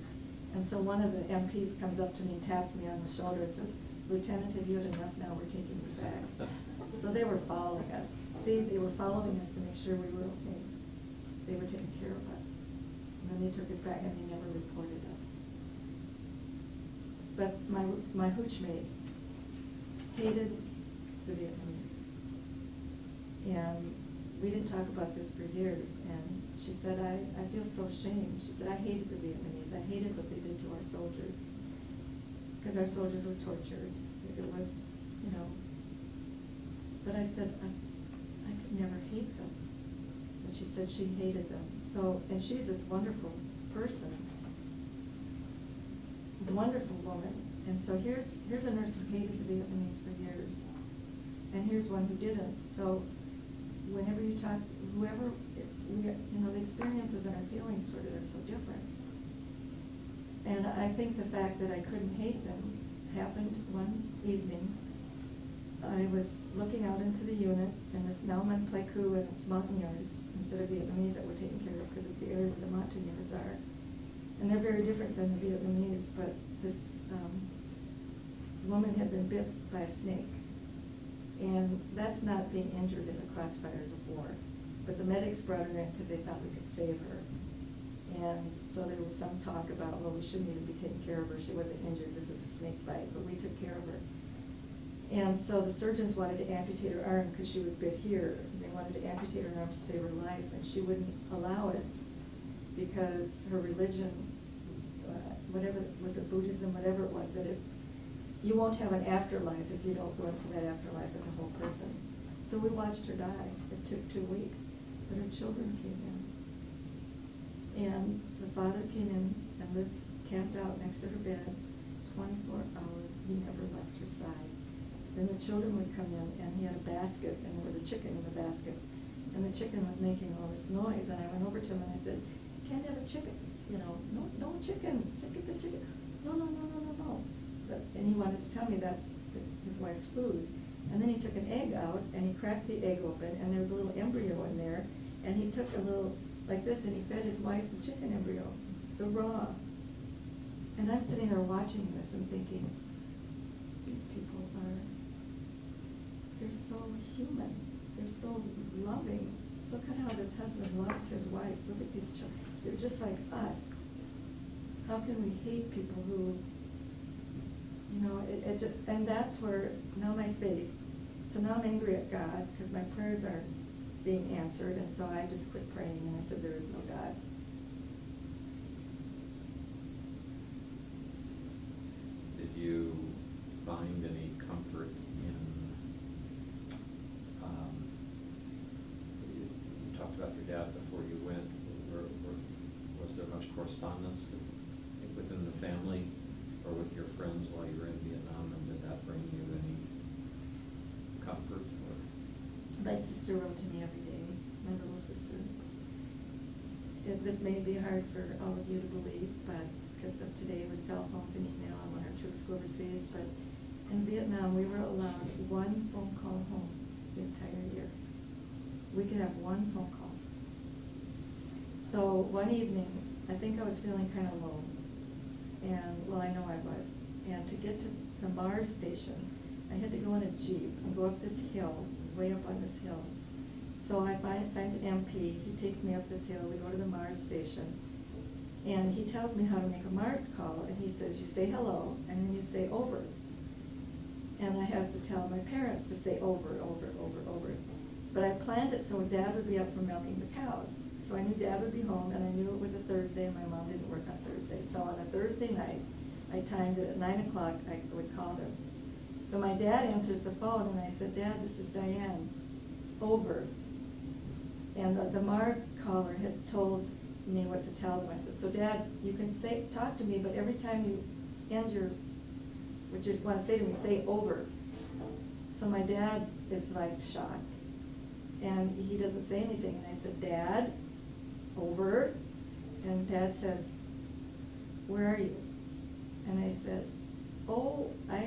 And so one of the MPs comes up to me and taps me on the shoulder and says, "Lieutenant, have you had enough now? We're taking you back." So they were following us. See, they were following us to make sure we were okay. They were taking care of us. And then they took us back, and they never reported us. But my hoochmate hated the Vietnamese. And we didn't talk about this for years. And she said, I feel so ashamed. She said, I hated the Vietnamese. I hated what they did to our soldiers. Because our soldiers were tortured. It was, But I said, I could never hate them. And she said she hated them. So, and she's this wonderful person, wonderful woman. And so here's a nurse who hated the Vietnamese for years, and here's one who didn't. So whenever you talk, whoever, the experiences and our feelings toward it are so different. And I think the fact that I couldn't hate them happened one evening. I was looking out into the unit, and it's now in Pleiku, and it's Montagnards instead of Vietnamese that we're taking care of, because it's the area where the Montagnards are. And they're very different than the Vietnamese, but this woman had been bit by a snake. And that's not being injured in the crossfires of war. But the medics brought her in because they thought we could save her. And so there was some talk about, well, we shouldn't even be taking care of her. She wasn't injured. This is a snake bite. But we took care of her. And so the surgeons wanted to amputate her arm because she was bit here. They wanted to amputate her arm to save her life, and she wouldn't allow it because her religion, whatever, was it Buddhism, whatever it was, that you won't have an afterlife if you don't go into that afterlife as a whole person. So we watched her die. It took 2 weeks, but her children came in. And the father came in and lived, camped out next to her bed 24 hours. He never left her side. Then the children would come in, and he had a basket, and there was a chicken in the basket. And the chicken was making all this noise, and I went over to him and I said, "You can't have a chicken, no chickens, look at the chicken." No. And he wanted to tell me that's his wife's food. And then he took an egg out, and he cracked the egg open, and there was a little embryo in there, and he took a little, like this, and he fed his wife the chicken embryo, the raw. And I'm sitting there watching this and thinking, these people they're so human, they're so loving. Look at how this husband loves his wife. Look at these children. They're just like us. How can we hate people who You know, and that's where, now my faith, so now I'm angry at God, because my prayers aren't being answered, and so I just quit praying, and I said, there is no God. Did you find any comfort in, you talked about your dad before you went, was there much correspondence within the family or with your friends while you were in Vietnam, and did that bring you any comfort? Or? My sister wrote to me every day, my little sister. This may be hard for all of you to believe, but because of today with cell phones and email and when our troops go overseas, but in Vietnam we were allowed one phone call home the entire year. We could have one phone call. So one evening, I think I was feeling kind of low, and well, I know I was. And to get to the Mars station, I had to go in a Jeep and go up this hill. It was way up on this hill. So I find an MP, he takes me up this hill, we go to the Mars station, and he tells me how to make a Mars call, and he says, you say hello, and then you say over. And I have to tell my parents to say over, over, over, over. But I planned it so Dad would be up for milking the cows. So I knew Dad would be home, and I knew it was a Thursday, and my mom didn't work on Thursday. So on a Thursday night, I timed it at 9 o'clock, I would call him. So my dad answers the phone, and I said, Dad, this is Diane, over. And the Mars caller had told me what to tell them. I said, so Dad, you can talk to me, but every time you end what you want to say to me, say over. So my dad is like shocked, and he doesn't say anything. And I said, Dad, over. And Dad says, where are you? And I said, oh, I